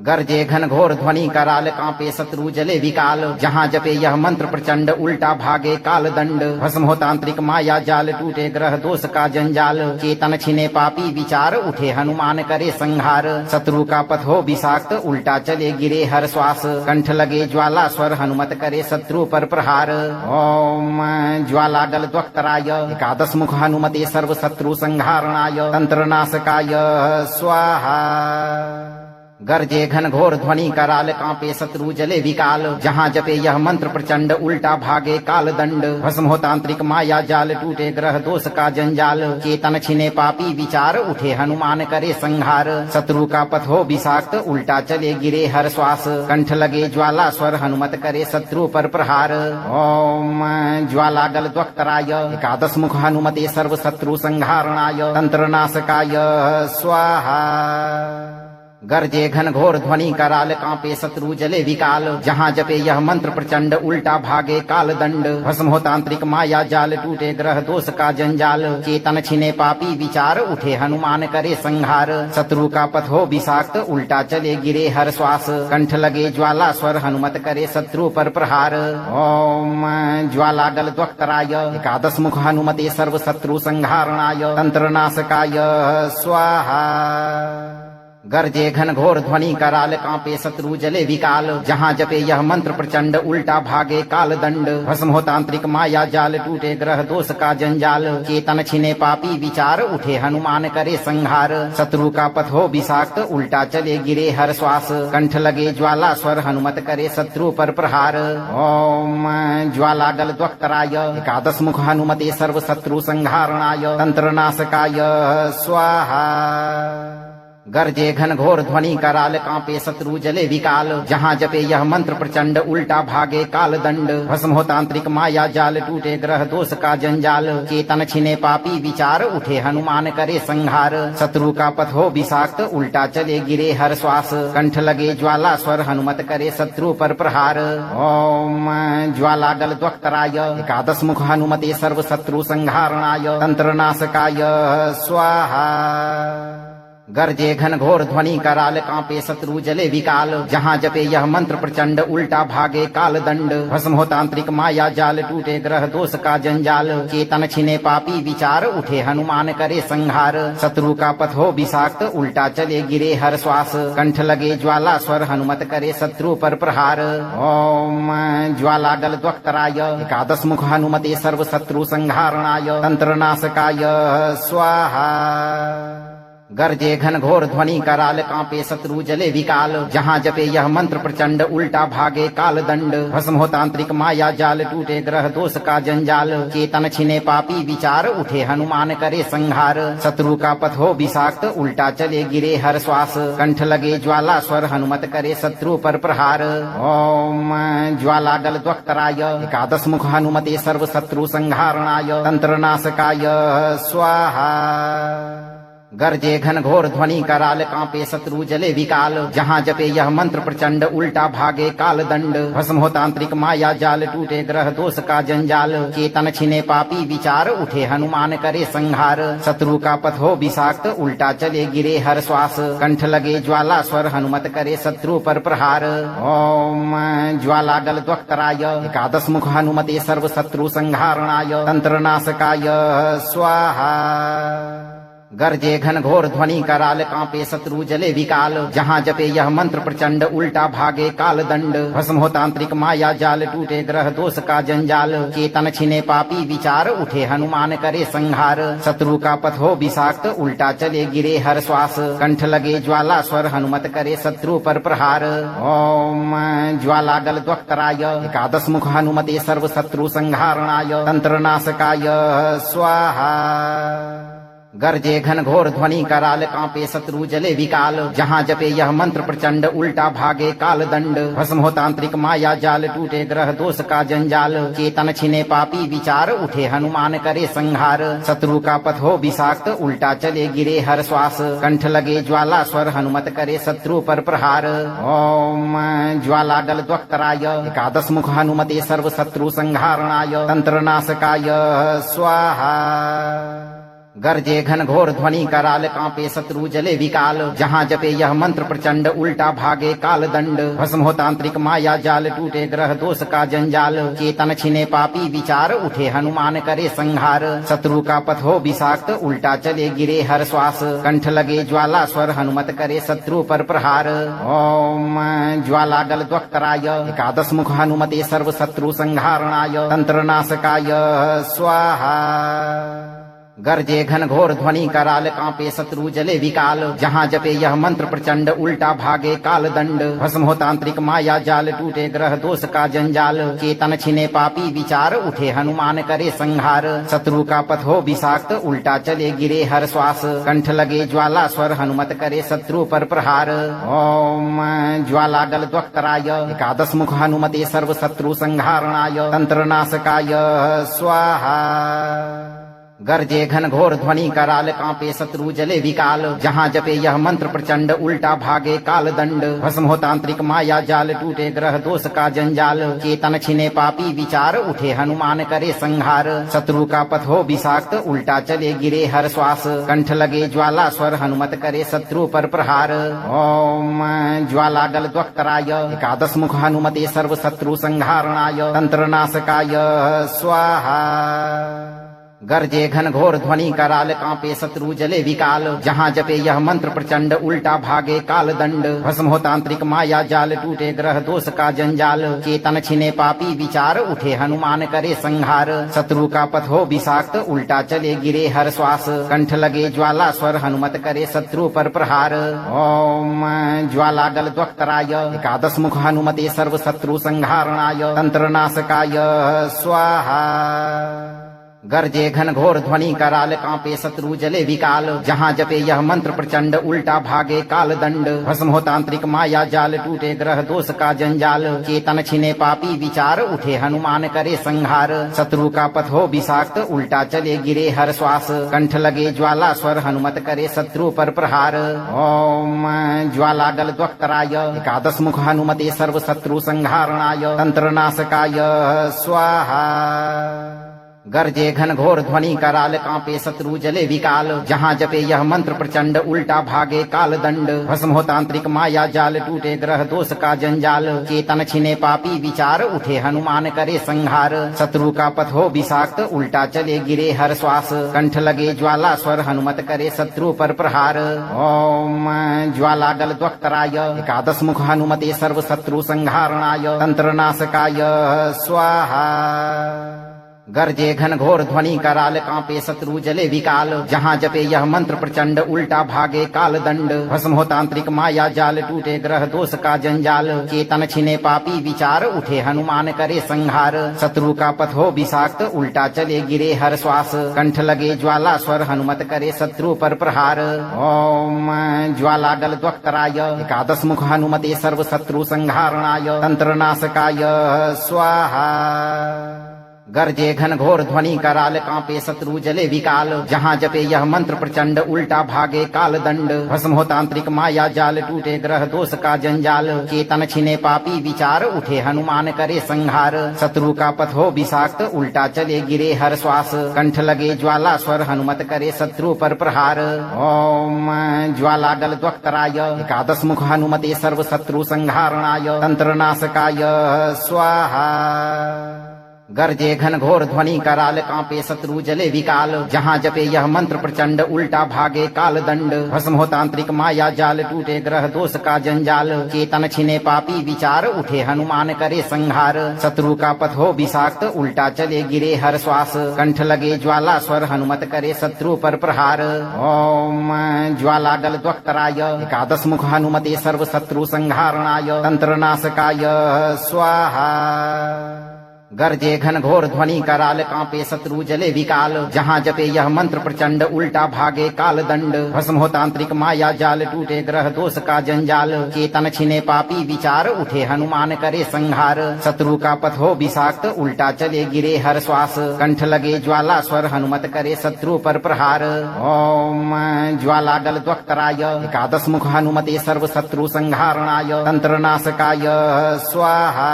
Speaker 2: गरजे घन घोर ध्वनि कराल कांपे शत्रु जले विकाल जहाँ जपे यह मंत्र प्रचंड उल्टा भागे काल दंड भस्म हो तांत्रिक माया जाल टूटे ग्रह दोष का जंजाल चेतन छिने पापी विचार उठे हनुमान करे संहार शत्रु का पथ हो विषाक्त उल्टा चले गिरे हर श्वास कंठ लगे ज्वाला स्वर हनुमत करे शत्रु पर प्रहार ओम ज्वाला गल द्वक्तराय एकादश मुख हनुमते सर्व शत्रु संहारणाय तंत्र नाशकाय स्वाहा गरजे घन घोर ध्वनि कराल कांपे शत्रु जले विकाल जहाँ जपे यह मंत्र प्रचंड उल्टा भागे काल दंड भस्म हो तांत्रिक माया जाल टूटे ग्रह दोष का जंजाल चेतन छिने पापी विचार उठे हनुमान करे संहार शत्रु का पथ हो विषाक्त उल्टा चले गिरे हर श्वास कंठ लगे ज्वाला स्वर हनुमत करे शत्रु पर प्रहार ओम ज्वाला गल द्वक्तराय एकादश मुख हनुमते सर्व शत्रु संहारणाय तंत्र नाशकाय स्वाहा गरजे घन घोर ध्वनि कराल कांपे शत्रु जले विकाल जहाँ जपे यह मंत्र प्रचंड उल्टा भागे काल दंड भस्म हो तांत्रिक माया जाल टूटे ग्रह दोष का जंजाल चेतन छिने पापी विचार उठे हनुमान करे संहार शत्रु का पथ हो विषाक्त उल्टा चले गिरे हर श्वास कंठ लगे ज्वाला स्वर हनुमत करे शत्रु पर प्रहार ओम ज्वाला गल द्वक्तराय एकादश मुख हनुमते सर्व शत्रु संहारणाय तंत्र नाशकाय स्वाहा गरजे घन घोर ध्वनि कराल कांपे शत्रु जले विकाल जहाँ जपे यह मंत्र प्रचंड उल्टा भागे काल दंड भस्म हो तांत्रिक माया जाल टूटे ग्रह दोष का जंजाल चेतन छिने पापी विचार उठे हनुमान करे संहार शत्रु का पथ हो विषाक्त उल्टा चले गिरे हर श्वास कंठ लगे ज्वाला स्वर हनुमत करे शत्रु पर प्रहार ओम ज्वाला गल द्वक्तराय एकादश मुख हनुमते सर्व शत्रु संहारणाय तंत्र नाशकाय स्वाहा गरजे घन घोर ध्वनि कराल कांपे शत्रु जले विकाल जहाँ जपे यह मंत्र प्रचंड उल्टा भागे काल दंड भस्म हो तांत्रिक माया जाल टूटे ग्रह दोष का जंजाल चेतन छिने पापी विचार उठे हनुमान करे संहार शत्रु का पथ हो विषाक्त उल्टा चले गिरे हर श्वास कंठ लगे ज्वाला स्वर हनुमत करे शत्रु पर प्रहार ओम ज्वाला गल द्वक्तराय एकादश मुख हनुमते सर्व शत्रु संहारणाय तंत्र नाशकाय स्वाहा गरजे घन घोर ध्वनि कराल कांपे शत्रु जले विकाल जहाँ जपे यह मंत्र प्रचंड उल्टा भागे काल दंड भस्म हो तांत्रिक माया जाल टूटे ग्रह दोष का जंजाल चेतन छिने पापी विचार उठे हनुमान करे संहार शत्रु का पथ हो विषाक्त उल्टा चले गिरे हर श्वास कंठ लगे ज्वाला स्वर हनुमत करे शत्रु पर प्रहार ओम ज्वाला गल द्वक्तराय एकादश मुख हनुमते सर्व शत्रु संहारणाय तंत्र नाशकाय स्वाहा गरजे घन घोर ध्वनि कराल कांपे शत्रु जले विकाल जहाँ जपे यह मंत्र प्रचंड उल्टा भागे काल दंड भस्म हो तांत्रिक माया जाल टूटे ग्रह दोष का जंजाल चेतन छिने पापी विचार उठे हनुमान करे संहार शत्रु का पथ हो विषाक्त उल्टा चले गिरे हर श्वास कंठ लगे ज्वाला स्वर हनुमत करे शत्रु पर प्रहार ओम ज्वाला गल द्वक्तराय एकादश मुख हनुमते सर्व शत्रु संहारणाय तंत्र नाशकाय स्वाहा गर्जे घन घोर ध्वनि कराल कांपे शत्रु जले विकाल जहाँ जपे यह मंत्र प्रचंड उल्टा भागे काल दंड भस्म हो तांत्रिक माया जाल टूटे ग्रह दोष का जंजाल चेतन छिने पापी विचार उठे हनुमान करे संहार शत्रु का पथ हो विषाक्त उल्टा चले गिरे हर श्वास कंठ लगे ज्वाला स्वर हनुमत करे शत्रु पर प्रहार ओम ज्वाला गल द्वक्तराय एकादश मुख हनुमते सर्व शत्रु संहारणाय तंत्र नाशकाय स्वाहा गर्जे घन घोर ध्वनि कराल कांपे शत्रु जले विकाल जहाँ जपे यह मंत्र प्रचंड उल्टा भागे काल दंड भस्म हो तांत्रिक माया जाल टूटे ग्रह दोष का जंजाल चेतन छिने पापी विचार उठे हनुमान करे संहार शत्रु का पथ हो विषाक्त उल्टा चले गिरे हर श्वास कंठ लगे ज्वाला स्वर हनुमत करे शत्रु पर प्रहार ओम ज्वाला गल द्वक्तराय एकादश मुख हनुमते सर्व शत्रु संहारणाय तंत्र नाशकाय स्वाहा गर्जे घन घोर ध्वनि कराल कांपे शत्रु जले विकाल जहाँ जपे यह मंत्र प्रचंड उल्टा भागे काल दंड भस्म हो तांत्रिक माया जाल टूटे ग्रह दोष का जंजाल चेतन छिने पापी विचार उठे हनुमान करे संहार शत्रु का पथ हो विषाक्त उल्टा चले गिरे हर श्वास कंठ लगे ज्वाला स्वर हनुमत करे शत्रु पर प्रहार ओम ज्वाला गल द्वक्तराय एकादश मुख हनुमते सर्व शत्रु संहारणाय तंत्र नाशकाय स्वाहा गर्जे घन घोर ध्वनि कराल कांपे शत्रु जले विकाल जहाँ जपे यह मंत्र प्रचंड उल्टा भागे काल दंड भस्म हो तांत्रिक माया जाल टूटे ग्रह दोष का जंजाल चेतन छिने पापी विचार उठे हनुमान करे संहार शत्रु का पथ हो विषाक्त उल्टा चले गिरे हर श्वास कंठ लगे ज्वाला स्वर हनुमत करे शत्रु पर प्रहार ओम ज्वाला गल द्वक्तराय एकादश मुख हनुमते सर्व शत्रु संहारणाय तंत्र नाशकाय स्वाहा गर्जे घन घोर ध्वनि कराल कांपे शत्रु जले विकाल जहाँ जपे यह मंत्र प्रचंड उल्टा भागे काल दंड भस्म हो तांत्रिक माया जाल टूटे ग्रह दोष का जंजाल चेतन छिने पापी विचार उठे हनुमान करे संहार शत्रु का पथ हो विषाक्त उल्टा चले गिरे हर श्वास कंठ लगे ज्वाला स्वर हनुमत करे शत्रु पर प्रहार ओम ज्वाला गल द्वक्तराय एकादश मुख हनुमते सर्व शत्रु संहारणाय तंत्र नाशकाय स्वाहा गर्जे घन घोर ध्वनि कराल कांपे शत्रु जले विकाल जहाँ जपे यह मंत्र प्रचंड उल्टा भागे काल दंड भस्म हो तांत्रिक माया जाल टूटे ग्रह दोष का जंजाल चेतन छिने पापी विचार उठे हनुमान करे संहार शत्रु का पथ हो विषाक्त उल्टा चले गिरे हर श्वास कंठ लगे ज्वाला स्वर हनुमत करे शत्रु पर प्रहार ओम ज्वाला गल द्वक्तराय एकादश मुख हनुमते सर्व शत्रु संहारणाय तंत्र नाशकाय स्वाहा गर्जे घन घोर ध्वनि कराल कांपे शत्रु जले विकाल जहाँ जपे यह मंत्र प्रचंड उल्टा भागे काल दंड भस्म हो तांत्रिक माया जाल टूटे ग्रह दोष का जंजाल चेतन छिने पापी विचार उठे हनुमान करे संहार शत्रु का पथ हो विषाक्त उल्टा चले गिरे हर श्वास कंठ लगे ज्वाला स्वर हनुमत करे शत्रु पर प्रहार ओम ज्वाला गल द्वक्तराय एकादश मुख हनुमते सर्व शत्रु संहारणाय तंत्र नाशकाय स्वाहा गर्जे घन घोर ध्वनि कराल कांपे शत्रु जले विकाल जहाँ जपे यह मंत्र प्रचंड उल्टा भागे काल दंड भस्म हो तांत्रिक माया जाल टूटे ग्रह दोष का जंजाल चेतन छिने पापी विचार उठे हनुमान करे संहार शत्रु का पथ हो विषाक्त उल्टा चले गिरे हर श्वास कंठ लगे ज्वाला स्वर हनुमत करे शत्रु पर प्रहार ओम ज्वाला गल द्वक्तराय एकादश मुख हनुमते सर्व शत्रु संहारणाय तंत्र नाशकाय स्वाहा गर्जे घन घोर ध्वनि कराल कांपे शत्रु जले विकाल जहाँ जपे यह मंत्र प्रचंड उल्टा भागे काल दंड भस्म हो तांत्रिक माया जाल टूटे ग्रह दोष का जंजाल चेतन छिने पापी विचार उठे हनुमान करे संहार शत्रु का पथ हो विषाक्त उल्टा चले गिरे हर श्वास कंठ लगे ज्वाला स्वर हनुमत करे शत्रु पर प्रहार ओम ज्वाला गल द्वक्तराय एकादश मुख हनुमते सर्व शत्रु संहारणाय तंत्र नाशकाय स्वाहा गर्जे घन घोर ध्वनि कराल कांपे शत्रु जले विकाल जहाँ जपे यह मंत्र प्रचंड उल्टा भागे काल दंड भस्म हो तांत्रिक माया जाल टूटे ग्रह दोष का जंजाल चेतन छिने पापी विचार उठे हनुमान करे संहार शत्रु का पथ हो विषाक्त उल्टा चले गिरे हर श्वास कंठ लगे ज्वाला स्वर हनुमत करे शत्रु पर प्रहार ओम ज्वाला गल द्वक्तराय एकादश मुख हनुमते सर्व शत्रु संहारणाय तंत्र नाशकाय स्वाहा गरजे घन घोर ध्वनि कराल कांपे शत्रु जले विकाल जहाँ जपे यह मंत्र प्रचंड उल्टा भागे काल दंड भस्म हो तांत्रिक माया जाल टूटे ग्रह दोष का जंजाल चेतन छिने पापी विचार उठे हनुमान करे संहार शत्रु का पथ हो विषाक्त उल्टा चले गिरे हर श्वास कंठ लगे ज्वाला स्वर हनुमत करे शत्रु पर प्रहार ओम ज्वाला गल द्वक्तराय एकादश मुख हनुमते सर्व शत्रु संहारणाय तंत्र नाशकाय स्वाहा गरजे घन घोर ध्वनि कराल कांपे शत्रु जले विकाल जहाँ जपे यह मंत्र प्रचंड उल्टा भागे काल दंड भस्म हो तांत्रिक माया जाल टूटे ग्रह दोष का जंजाल चेतन छिने पापी विचार उठे हनुमान करे संहार शत्रु का पथ हो विषाक्त उल्टा चले गिरे हर श्वास कंठ लगे ज्वाला स्वर हनुमत करे शत्रु पर प्रहार ओम ज्वाला गल द्वक्तराय एकादश मुख हनुमते सर्व शत्रु संहारणाय तंत्र नाशकाय स्वाहा गरजे घन घोर ध्वनि कराल कांपे शत्रु जले विकाल जहाँ जपे यह मंत्र प्रचंड उल्टा भागे काल दंड भस्म हो तांत्रिक माया जाल टूटे ग्रह दोष का जंजाल चेतन छिने पापी विचार उठे हनुमान करे संहार शत्रु का पथ हो विषाक्त उल्टा चले गिरे हर श्वास कंठ लगे ज्वाला स्वर हनुमत करे शत्रु पर प्रहार ओम ज्वाला गल द्वक्तराय एकादश मुख हनुमते सर्व शत्रु संहारणाय तंत्र नाशकाय स्वाहा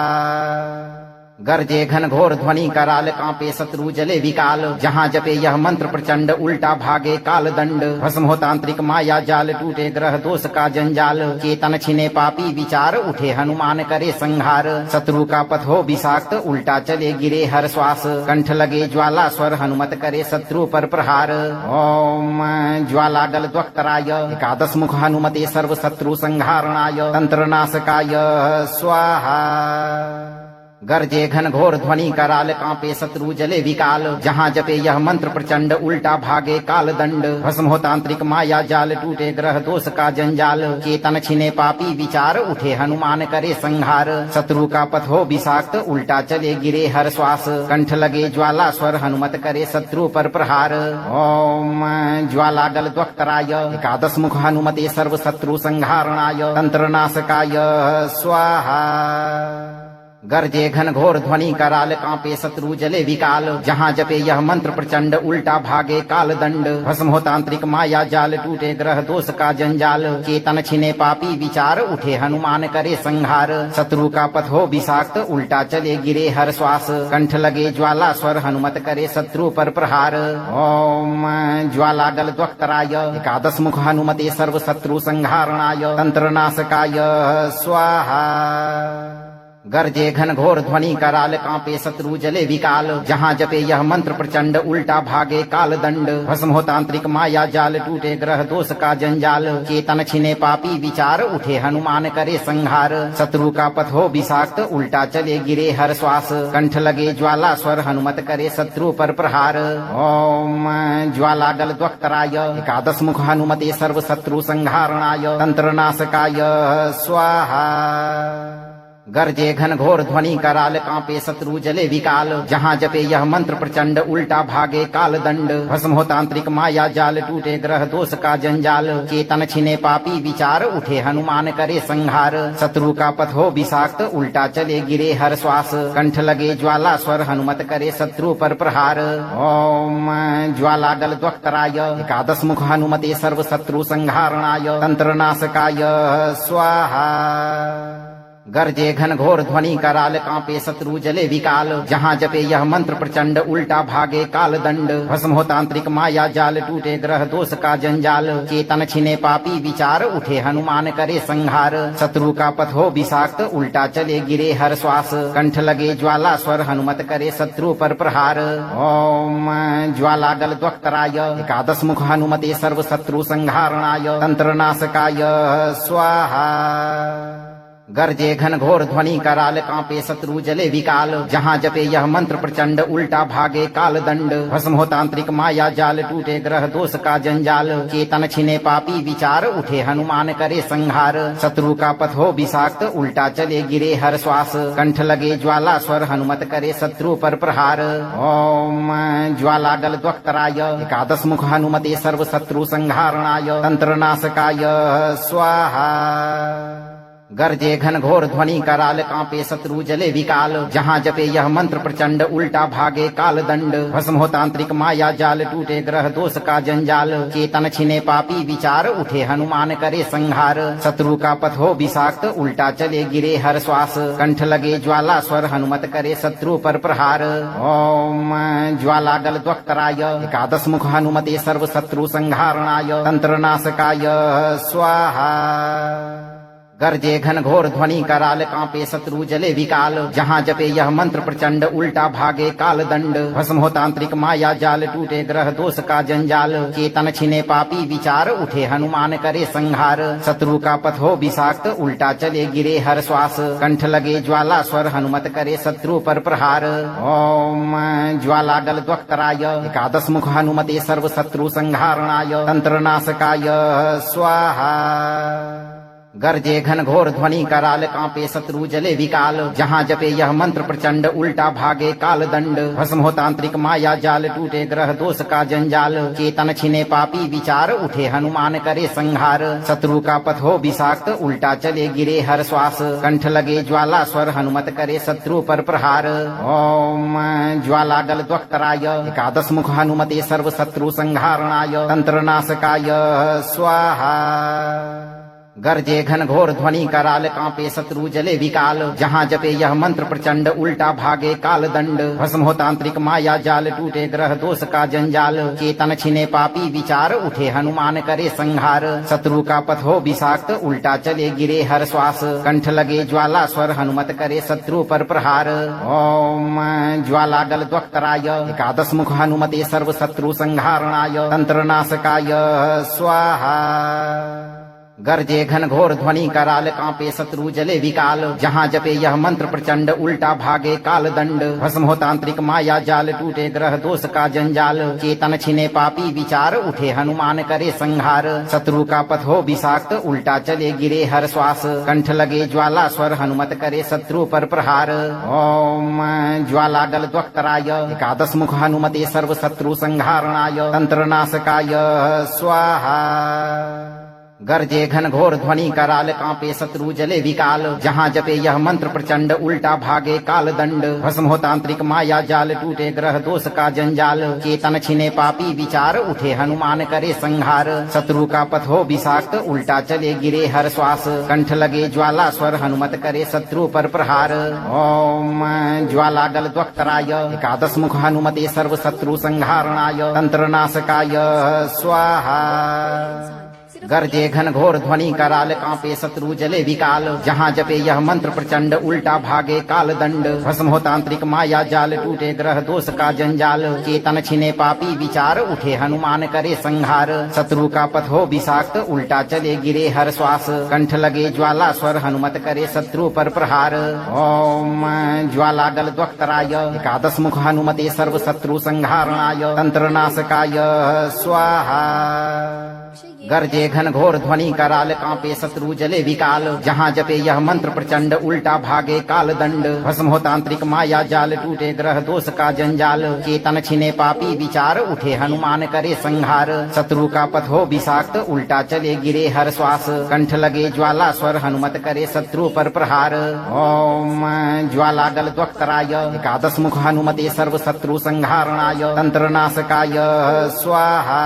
Speaker 2: गरजे घन घोर ध्वनि कराल कांपे शत्रु जले विकाल जहाँ जपे यह मंत्र प्रचंड उल्टा भागे काल दंड भस्म हो तांत्रिक माया जाल टूटे ग्रह दोष का जंजाल चेतन छिने पापी विचार उठे हनुमान करे संहार शत्रु का पथ हो विषाक्त उल्टा चले गिरे हर श्वास कंठ लगे ज्वाला स्वर हनुमत करे शत्रु पर प्रहार ओम ज्वाला गल द्वक्तराय एकादश मुख हनुमते सर्व शत्रु संहारणाय तंत्र नाशकाय स्वाहा गरजे घन घोर ध्वनि कराल कांपे शत्रु जले विकाल जहाँ जपे यह मंत्र प्रचंड उल्टा भागे काल दंड भस्म हो तांत्रिक माया जाल टूटे ग्रह दोष का जंजाल चेतन छिने पापी विचार उठे हनुमान करे संहार शत्रु का पथ हो विषाक्त उल्टा चले गिरे हर श्वास कंठ लगे ज्वाला स्वर हनुमत करे शत्रु पर प्रहार ओम ज्वाला गल द्वक्तराय एकादश मुख हनुमते सर्व शत्रु संहारणाय तंत्र नाशकाय स्वाहा गरजे घन घोर ध्वनि कराल कांपे शत्रु जले विकाल जहाँ जपे यह मंत्र प्रचंड उल्टा भागे काल दंड भस्म हो तांत्रिक माया जाल टूटे ग्रह दोष का जंजाल चेतन छिने पापी विचार उठे हनुमान करे संहार शत्रु का पथ हो विषाक्त उल्टा चले गिरे हर श्वास कंठ लगे ज्वाला स्वर हनुमत करे शत्रु पर प्रहार ओम ज्वाला गल द्वक्तराय एकादश मुख हनुमते सर्व शत्रु संहारणाय तंत्र नाशकाय स्वाहा गरजे घन घोर ध्वनि कराल कांपे शत्रु जले विकाल जहाँ जपे यह मंत्र प्रचंड उल्टा भागे काल दंड भस्म हो तांत्रिक माया जाल टूटे ग्रह दोष का जंजाल चेतन छिने पापी विचार उठे हनुमान करे संहार शत्रु का पथ हो विषाक्त उल्टा चले गिरे हर श्वास कंठ लगे ज्वाला स्वर हनुमत करे शत्रु पर प्रहार ओम ज्वाला गल द्वक्तराय एकादश मुख हनुमते सर्व शत्रु संहारणाय तंत्र नाशकाय स्वाहा गरजे घन घोर ध्वनि कराल कांपे शत्रु जले विकाल जहाँ जपे यह मंत्र प्रचंड उल्टा भागे काल दंड भस्म हो तांत्रिक माया जाल टूटे ग्रह दोष का जंजाल चेतन छिने पापी विचार उठे हनुमान करे संहार शत्रु का पथ हो विषाक्त उल्टा चले गिरे हर श्वास कंठ लगे ज्वाला स्वर हनुमत करे शत्रु पर प्रहार ओम ज्वाला गल द्वक्तराय एकादश मुख हनुमते सर्व शत्रु संहारणाय तंत्र नाशकाय स्वाहा गरजे घन घोर ध्वनि कराल कांपे शत्रु जले विकाल जहाँ जपे यह मंत्र प्रचंड उल्टा भागे काल दंड भस्म हो तांत्रिक माया जाल टूटे ग्रह दोष का जंजाल चेतन छिने पापी विचार उठे हनुमान करे संहार शत्रु का पथ हो विषाक्त उल्टा चले गिरे हर श्वास कंठ लगे ज्वाला स्वर हनुमत करे शत्रु पर प्रहार ओम ज्वाला गल द्वक्तराय एकादश मुख हनुमते सर्व शत्रु संहारणाय तंत्र नाशकाय स्वाहा गरजे घन घोर ध्वनि कराल कांपे शत्रु जले विकाल जहाँ जपे यह मंत्र प्रचंड उल्टा भागे काल दंड भस्म हो तांत्रिक माया जाल टूटे ग्रह दोष का जंजाल चेतन छिने पापी विचार उठे हनुमान करे संहार शत्रु का पथ हो विषाक्त उल्टा चले गिरे हर श्वास कंठ लगे ज्वाला स्वर हनुमत करे शत्रु पर प्रहार ओम ज्वाला गल द्वक्तराय एकादश मुख हनुमते सर्व शत्रु संहारणाय तंत्र नाशकाय स्वाहा गर्जे घन घोर ध्वनि कराल कांपे शत्रु जले विकाल जहाँ जपे यह मंत्र प्रचंड उल्टा भागे काल दंड भस्म हो तांत्रिक माया जाल टूटे ग्रह दोष का जंजाल चेतन छिने पापी विचार उठे हनुमान करे संहार शत्रु का पथ हो विषाक्त उल्टा चले गिरे हर श्वास कंठ लगे ज्वाला स्वर हनुमत करे शत्रु पर प्रहार ओम ज्वाला गल द्वक्तराय एकादश मुख हनुमते सर्व शत्रु संहारणाय तंत्र नाशकाय स्वाहा गर्जे घन घोर ध्वनि कराल कांपे शत्रु जले विकाल जहाँ जपे यह मंत्र प्रचंड उल्टा भागे काल दंड भस्म हो तांत्रिक माया जाल टूटे ग्रह दोष का जंजाल चेतन छिने पापी विचार उठे हनुमान करे संहार शत्रु का पथ हो विषाक्त उल्टा चले गिरे हर श्वास कंठ लगे ज्वाला स्वर हनुमत करे शत्रु पर प्रहार ओम ज्वाला गल द्वक्तराय एकादश मुख हनुमते सर्व शत्रु संहारणाय तंत्र नाशकाय स्वाहा गर्जे घन घोर ध्वनि कराल कांपे शत्रु जले विकाल जहाँ जपे यह मंत्र प्रचंड उल्टा भागे काल दंड भस्म हो तांत्रिक माया जाल टूटे ग्रह दोष का जंजाल चेतन छिने पापी विचार उठे हनुमान करे संहार शत्रु का पथ हो विषाक्त उल्टा चले गिरे हर श्वास कंठ लगे ज्वाला स्वर हनुमत करे शत्रु पर प्रहार ओम ज्वाला गल द्वक्तराय एकादश मुख हनुमते सर्व शत्रु संहारणाय तंत्र नाशकाय स्वाहा गर्जे घन घोर ध्वनि कराल कांपे शत्रु जले विकाल जहाँ जपे यह मंत्र प्रचंड उल्टा भागे काल दंड भस्म हो तांत्रिक माया जाल टूटे ग्रह दोष का जंजाल चेतन छिने पापी विचार उठे हनुमान करे संहार शत्रु का पथ हो विषाक्त उल्टा चले गिरे हर श्वास कंठ लगे ज्वाला स्वर हनुमत करे शत्रु पर प्रहार ओम ज्वाला गल द्वक्तराय एकादश मुख हनुमते सर्व शत्रु संहारणाय तंत्र नाशकाय स्वाहा गर्जे घन घोर ध्वनि कराल कांपे शत्रु जले विकाल जहाँ जपे यह मंत्र प्रचंड उल्टा भागे काल दंड भस्म हो तांत्रिक माया जाल टूटे ग्रह दोष का जंजाल चेतन छिने पापी विचार उठे हनुमान करे संहार शत्रु का पथ हो विषाक्त उल्टा चले गिरे हर श्वास कंठ लगे ज्वाला स्वर हनुमत करे शत्रु पर प्रहार ओम ज्वाला गल द्वक्तराय एकादश मुख हनुमते सर्व शत्रु संहारणाय तंत्र नाशकाय स्वाहा गर्जे घन घोर ध्वनि कराल कांपे शत्रु जले विकाल जहाँ जपे यह मंत्र प्रचंड उल्टा भागे काल दंड भस्म हो तांत्रिक माया जाल टूटे ग्रह दोष का जंजाल चेतन छिने पापी विचार उठे हनुमान करे संहार शत्रु का पथ हो विषाक्त उल्टा चले गिरे हर श्वास कंठ लगे ज्वाला स्वर हनुमत करे शत्रु पर प्रहार ओम ज्वाला गल द्वक्तराय एकादश मुख हनुमते सर्व शत्रु संहारणाय तंत्र नाशकाय स्वाहा गर्जे घन घोर ध्वनि कराल कांपे शत्रु जले विकाल जहाँ जपे यह मंत्र प्रचंड उल्टा भागे काल दंड भस्म हो तांत्रिक माया जाल टूटे ग्रह दोष का जंजाल चेतन छिने पापी विचार उठे हनुमान करे संहार शत्रु का पथ हो विषाक्त उल्टा चले गिरे हर श्वास कंठ लगे ज्वाला स्वर हनुमत करे शत्रु पर प्रहार ओम ज्वाला गल द्वक्तराय एकादश मुख हनुमते सर्व शत्रु संहारणाय तंत्र नाशकाय स्वाहा गर्जे घन घोर ध्वनि कराल कांपे शत्रु जले विकाल जहाँ जपे यह मंत्र प्रचंड उल्टा भागे काल दंड भस्म हो तांत्रिक माया जाल टूटे ग्रह दोष का जंजाल चेतन छिने पापी विचार उठे हनुमान करे संहार शत्रु का पथ हो विषाक्त उल्टा चले गिरे हर श्वास कंठ लगे ज्वाला स्वर हनुमत करे शत्रु पर प्रहार ओम ज्वाला गल द्वक्तराय एकादश मुख हनुमते सर्व शत्रु संहारणाय तंत्र नाशकाय स्वाहा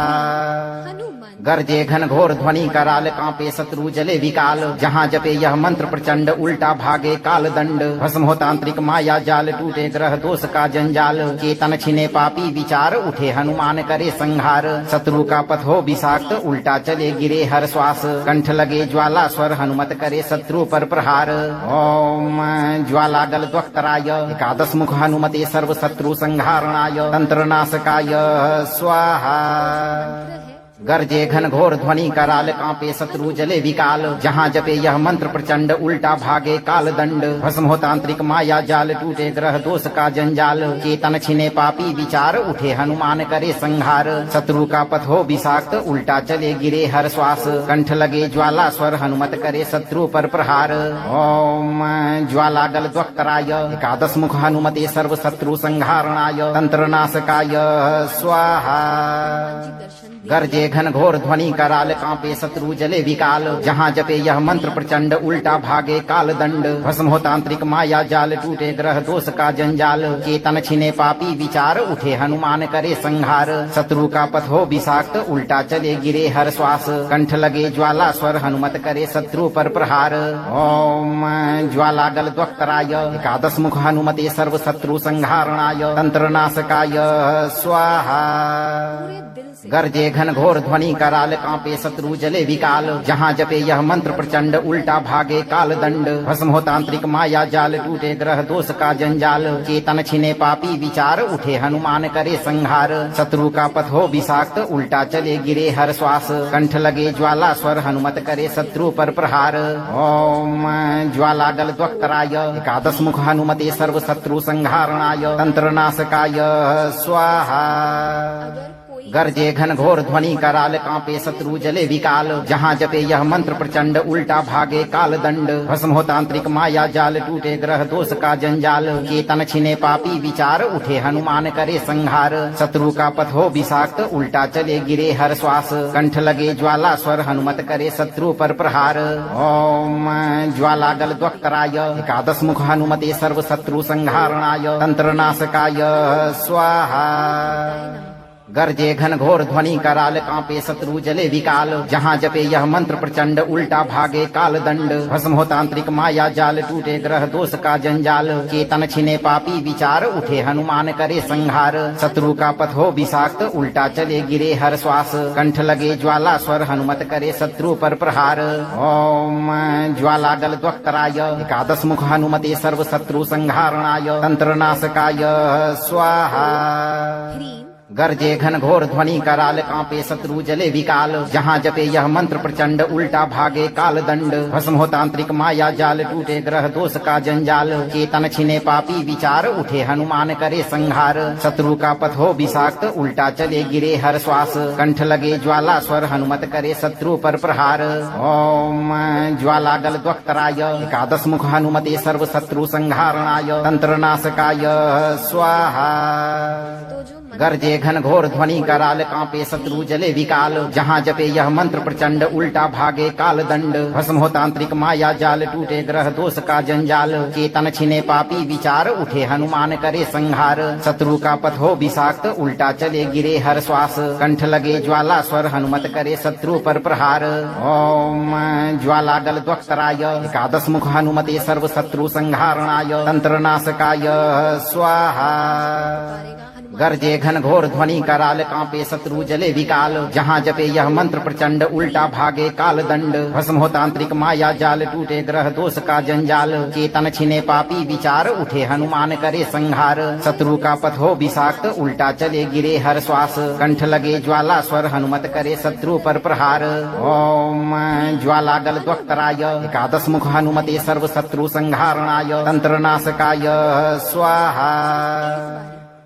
Speaker 2: गर्जे घन घोर ध्वनि कराल कांपे शत्रु जले विकाल जहाँ जपे यह मंत्र प्रचंड उल्टा भागे काल दंड भस्म हो तांत्रिक माया जाल टूटे ग्रह दोष का जंजाल चेतन छिने पापी विचार उठे हनुमान करे संहार शत्रु का पथ हो विषाक्त उल्टा चले गिरे हर श्वास कंठ लगे ज्वाला स्वर हनुमत करे शत्रु पर प्रहार ओम ज्वाला गल द्वक्तराय एकादश मुख हनुमते सर्व शत्रु संहारणाय तंत्र नाशकाय स्वाहा गर्जे घन घोर ध्वनि कराल कांपे शत्रु जले विकाल जहाँ जपे यह मंत्र प्रचंड उल्टा भागे काल दंड भस्म हो तांत्रिक माया जाल टूटे ग्रह दोष का जंजाल चेतन छिने पापी विचार उठे हनुमान करे संहार शत्रु का पथ हो विषाक्त उल्टा चले गिरे हर श्वास कंठ लगे ज्वाला स्वर हनुमत करे शत्रु पर प्रहार ओम ज्वाला गल द्वक्तराय एकादश मुख हनुमते सर्व शत्रु संहारणाय तंत्र नाशकाय स्वाहा गर्जे घन घोर ध्वनि कराल कांपे शत्रु जले विकाल जहाँ जपे यह मंत्र प्रचंड उल्टा भागे काल दंड भस्म हो तांत्रिक माया जाल टूटे ग्रह दोष का जंजाल चेतन छिने पापी विचार उठे हनुमान करे संहार शत्रु का पथ हो विषाक्त उल्टा चले गिरे हर श्वास कंठ लगे ज्वाला स्वर हनुमत करे शत्रु पर प्रहार ओम ज्वाला गल द्वक्तराय एकादश मुख हनुमते सर्व शत्रु संहारणाय तंत्र नाशकाय स्वाहा गर्जे घन घोर ध्वनि कराल कांपे शत्रु जले विकाल जहाँ जपे यह मंत्र प्रचंड उल्टा भागे काल दंड भस्म हो तांत्रिक माया जाल टूटे ग्रह दोष का जंजाल चेतन छिने पापी विचार उठे हनुमान करे संहार शत्रु का पथ हो विषाक्त उल्टा चले गिरे हर श्वास कंठ लगे ज्वाला स्वर हनुमत करे शत्रु पर प्रहार ओम ज्वाला गल द्वक्तराय एकादश मुख हनुमते सर्व शत्रु संहारणाय तंत्र नाशकाय स्वाहा गर्जे घन घोर ध्वनि कराल कांपे शत्रु जले विकाल जहाँ जपे यह मंत्र प्रचंड उल्टा भागे काल दंड भस्म हो तांत्रिक माया जाल टूटे ग्रह दोष का जंजाल चेतन छिने पापी विचार उठे हनुमान करे संहार शत्रु का पथ हो विषाक्त उल्टा चले गिरे हर श्वास कंठ लगे ज्वाला स्वर हनुमत करे शत्रु पर प्रहार ओम ज्वाला गल द्वक्तराय एकादश मुख हनुमते सर्व शत्रु संहारणाय तंत्र नाशकाय स्वाहा गर्जे घन घोर ध्वनि कराल कांपे शत्रु जले विकाल जहाँ जपे यह मंत्र प्रचंड उल्टा भागे काल दंड भस्म हो तांत्रिक माया जाल टूटे ग्रह दोष का जंजाल चेतन छिने पापी विचार उठे हनुमान करे संहार शत्रु का पथ हो विषाक्त उल्टा चले गिरे हर श्वास कंठ लगे ज्वाला स्वर हनुमत करे शत्रु पर प्रहार ओम ज्वाला गल द्वक्तराय एकादश मुख हनुमते सर्व शत्रु संहारणाय तंत्र नाशकाय स्वाहा गर्जे घन घोर ध्वनि कराल कांपे शत्रु जले विकाल जहाँ जपे यह मंत्र प्रचंड उल्टा भागे काल दंड भस्म हो तांत्रिक माया जाल टूटे ग्रह दोष का जंजाल चेतन छिने पापी विचार उठे हनुमान करे संहार शत्रु का पथ हो विषाक्त उल्टा चले गिरे हर श्वास कंठ लगे ज्वाला स्वर हनुमत करे शत्रु पर प्रहार ओम ज्वाला गल द्वक्तराय एकादश मुख हनुमते सर्व शत्रु संहारणाय तंत्र नाशकाय स्वाहा गर्जे घन घोर ध्वनि कराल कांपे शत्रु जले विकाल जहाँ जपे यह मंत्र प्रचंड उल्टा भागे काल दंड भस्म हो तांत्रिक माया जाल टूटे ग्रह दोष का जंजाल चेतन छिने पापी विचार उठे हनुमान करे संहार शत्रु का पथ हो विषाक्त उल्टा चले गिरे हर श्वास कंठ लगे ज्वाला स्वर हनुमत करे शत्रु पर प्रहार ओम ज्वाला गल द्वक्तराय एकादश मुख हनुमते सर्व शत्रु संहारणाय तंत्र नाशकाय स्वाहा गर्जे घन घोर ध्वनि कराल कांपे शत्रु जले विकाल जहाँ जपे यह मंत्र प्रचंड उल्टा भागे काल दंड भस्म हो तांत्रिक माया जाल टूटे ग्रह दोष का जंजाल चेतन छिने पापी विचार उठे हनुमान करे संहार शत्रु का पथ हो विषाक्त उल्टा चले गिरे हर श्वास कंठ लगे ज्वाला स्वर हनुमत करे शत्रु पर प्रहार ओम ज्वाला गल द्वक्तराय एकादश मुख हनुमते सर्व शत्रु संहारणाय तंत्र नाशकाय स्वाहा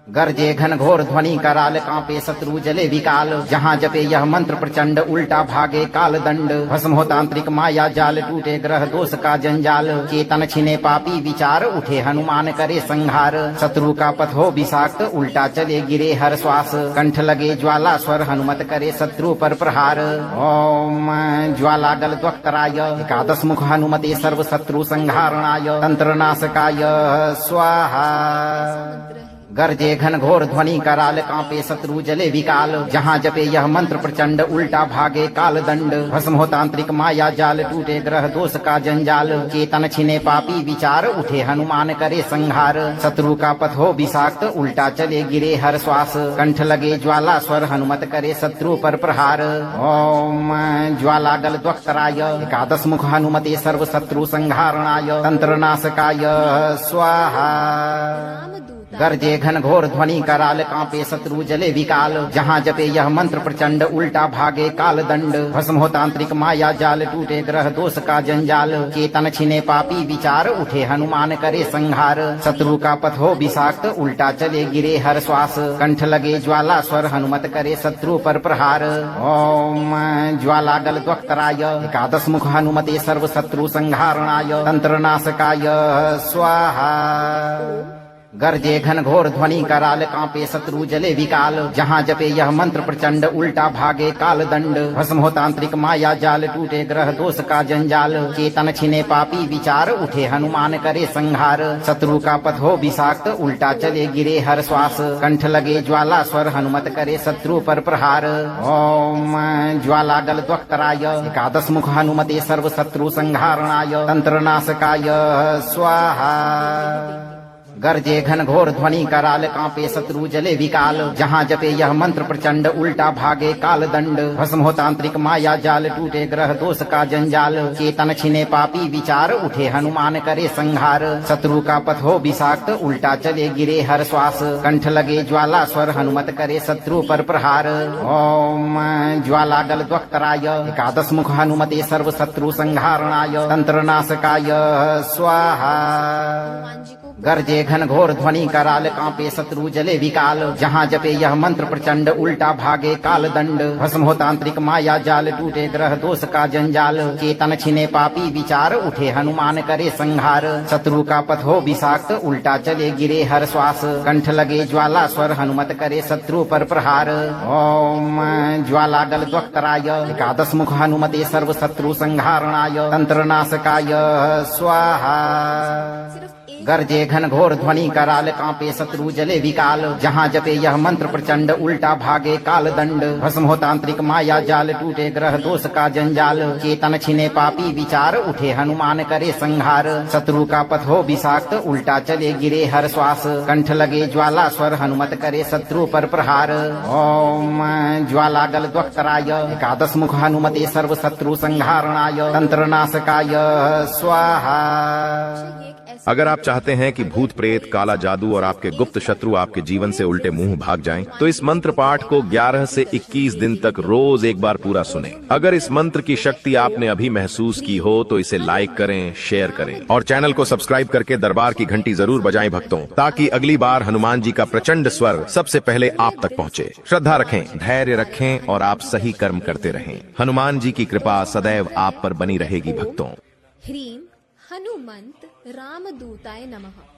Speaker 2: गर्जे घन घोर ध्वनि कराल कांपे शत्रु जले विकाल जहाँ जपे यह मंत्र प्रचंड उल्टा भागे काल दंड भस्म हो तांत्रिक माया जाल टूटे ग्रह दोष का जंजाल चेतन छिने पापी विचार उठे हनुमान करे संहार शत्रु का पथ हो विषाक्त उल्टा चले गिरे हर श्वास कंठ लगे ज्वाला स्वर हनुमत करे शत्रु पर प्रहार ओम ज्वाला गल द्वक्तराय एकादश मुख हनुमते सर्व शत्रु संहारणाय तंत्र नाशकाय स्वाहा गर्जे घन घोर ध्वनि कराल कांपे शत्रु जले विकाल जहाँ जपे यह मंत्र प्रचंड उल्टा भागे काल दंड भस्म हो तांत्रिक माया जाल टूटे ग्रह दोष का जंजाल चेतन छिने पापी विचार उठे हनुमान करे संहार शत्रु का पथ हो विषाक्त उल्टा चले गिरे हर श्वास कंठ लगे ज्वाला स्वर हनुमत करे शत्रु पर प्रहार ओम ज्वाला गल द्वक्तराय एकादश मुख हनुमते सर्व शत्रु संहारणाय तंत्र नाशकाय स्वाहा गर्जे घन घोर ध्वनि कराल कांपे शत्रु जले विकाल जहाँ जपे यह मंत्र प्रचंड उल्टा भागे काल दंड भस्म हो तांत्रिक माया जाल टूटे ग्रह दोष का जंजाल चेतन छिने पापी विचार उठे हनुमान करे संहार शत्रु का पथ हो विषाक्त उल्टा चले गिरे हर श्वास कंठ लगे ज्वाला स्वर हनुमत करे शत्रु पर प्रहार ओम ज्वाला गल द्वक्तराय एकादश मुख हनुमते सर्व शत्रु संहारणाय तंत्र नाशकाय स्वाहा गर्जे घन घोर ध्वनि कराल कांपे शत्रु जले विकाल जहाँ जपे यह मंत्र प्रचंड उल्टा भागे काल दंड भस्म हो तांत्रिक माया जाल टूटे ग्रह दोष का जंजाल चेतन छिने पापी विचार उठे हनुमान करे संहार शत्रु का पथ हो विषाक्त उल्टा चले गिरे हर श्वास कंठ लगे ज्वाला स्वर हनुमत करे शत्रु पर प्रहार ओम ज्वाला गल द्वक्तराय एकादश मुख हनुमते सर्व शत्रु संहारणाय तंत्र नाशकाय स्वाहा गर्जे घन घोर ध्वनि कराल कांपे शत्रु जले विकाल जहाँ जपे यह मंत्र प्रचंड उल्टा भागे काल दंड भस्म हो तांत्रिक माया जाल टूटे ग्रह दोष का जंजाल चेतन छिने पापी विचार उठे हनुमान करे संहार शत्रु का पथ हो विषाक्त उल्टा चले गिरे हर श्वास कंठ लगे ज्वाला स्वर हनुमत करे शत्रु पर प्रहार ओम ज्वाला गल द्वक्तराय एकादश मुख हनुमते सर्व शत्रु संहारणाय तंत्र नाशकाय स्वाहा गर्जे घन घोर ध्वनि कराल कांपे शत्रु जले विकाल जहाँ जपे यह मंत्र प्रचंड उल्टा भागे काल दंड भस्म हो तांत्रिक माया जाल टूटे ग्रह दोष का जंजाल चेतन छिने पापी विचार उठे हनुमान करे संहार शत्रु का पथ हो विषाक्त उल्टा चले गिरे हर श्वास कंठ लगे ज्वाला स्वर हनुमत करे शत्रु पर प्रहार ओम ज्वाला गल द्वक्तराय एकादश मुख हनुमते सर्व शत्रु संहारणाय तंत्र नाशकाय स्वाहा गर्जे घन घोर ध्वनि कराल कांपे शत्रु जले विकाल जहाँ जपे यह मंत्र प्रचंड उल्टा भागे काल दंड भस्म हो तांत्रिक माया जाल टूटे ग्रह दोष का जंजाल चेतन छिने पापी विचार उठे हनुमान करे संहार शत्रु का पथ हो विषाक्त उल्टा चले गिरे हर श्वास कंठ लगे ज्वाला स्वर हनुमत करे शत्रु पर प्रहार ओम ज्वाला गल द्वक्तराय एकादश मुख हनुमते सर्व शत्रु संहारणाय तंत्र नाशकाय स्वाहा।
Speaker 1: अगर आप चाहते हैं कि भूत प्रेत काला जादू और आपके गुप्त शत्रु आपके जीवन से उल्टे मुंह भाग जाएं, तो इस मंत्र पाठ को 11 से 21 दिन तक रोज एक बार पूरा सुनें। अगर इस मंत्र की शक्ति आपने अभी महसूस की हो तो इसे लाइक करें, शेयर करें और चैनल को सब्सक्राइब करके दरबार की घंटी जरूर बजाएं भक्तों, ताकि अगली बार हनुमान जी का प्रचंड स्वर सबसे पहले आप तक पहुँचे। श्रद्धा रखें, धैर्य रखें और आप सही कर्म करते रहें। हनुमान जी की कृपा सदैव आप पर बनी रहेगी भक्तों।
Speaker 3: ह्रीं हनुमंत रामदूताय नमः।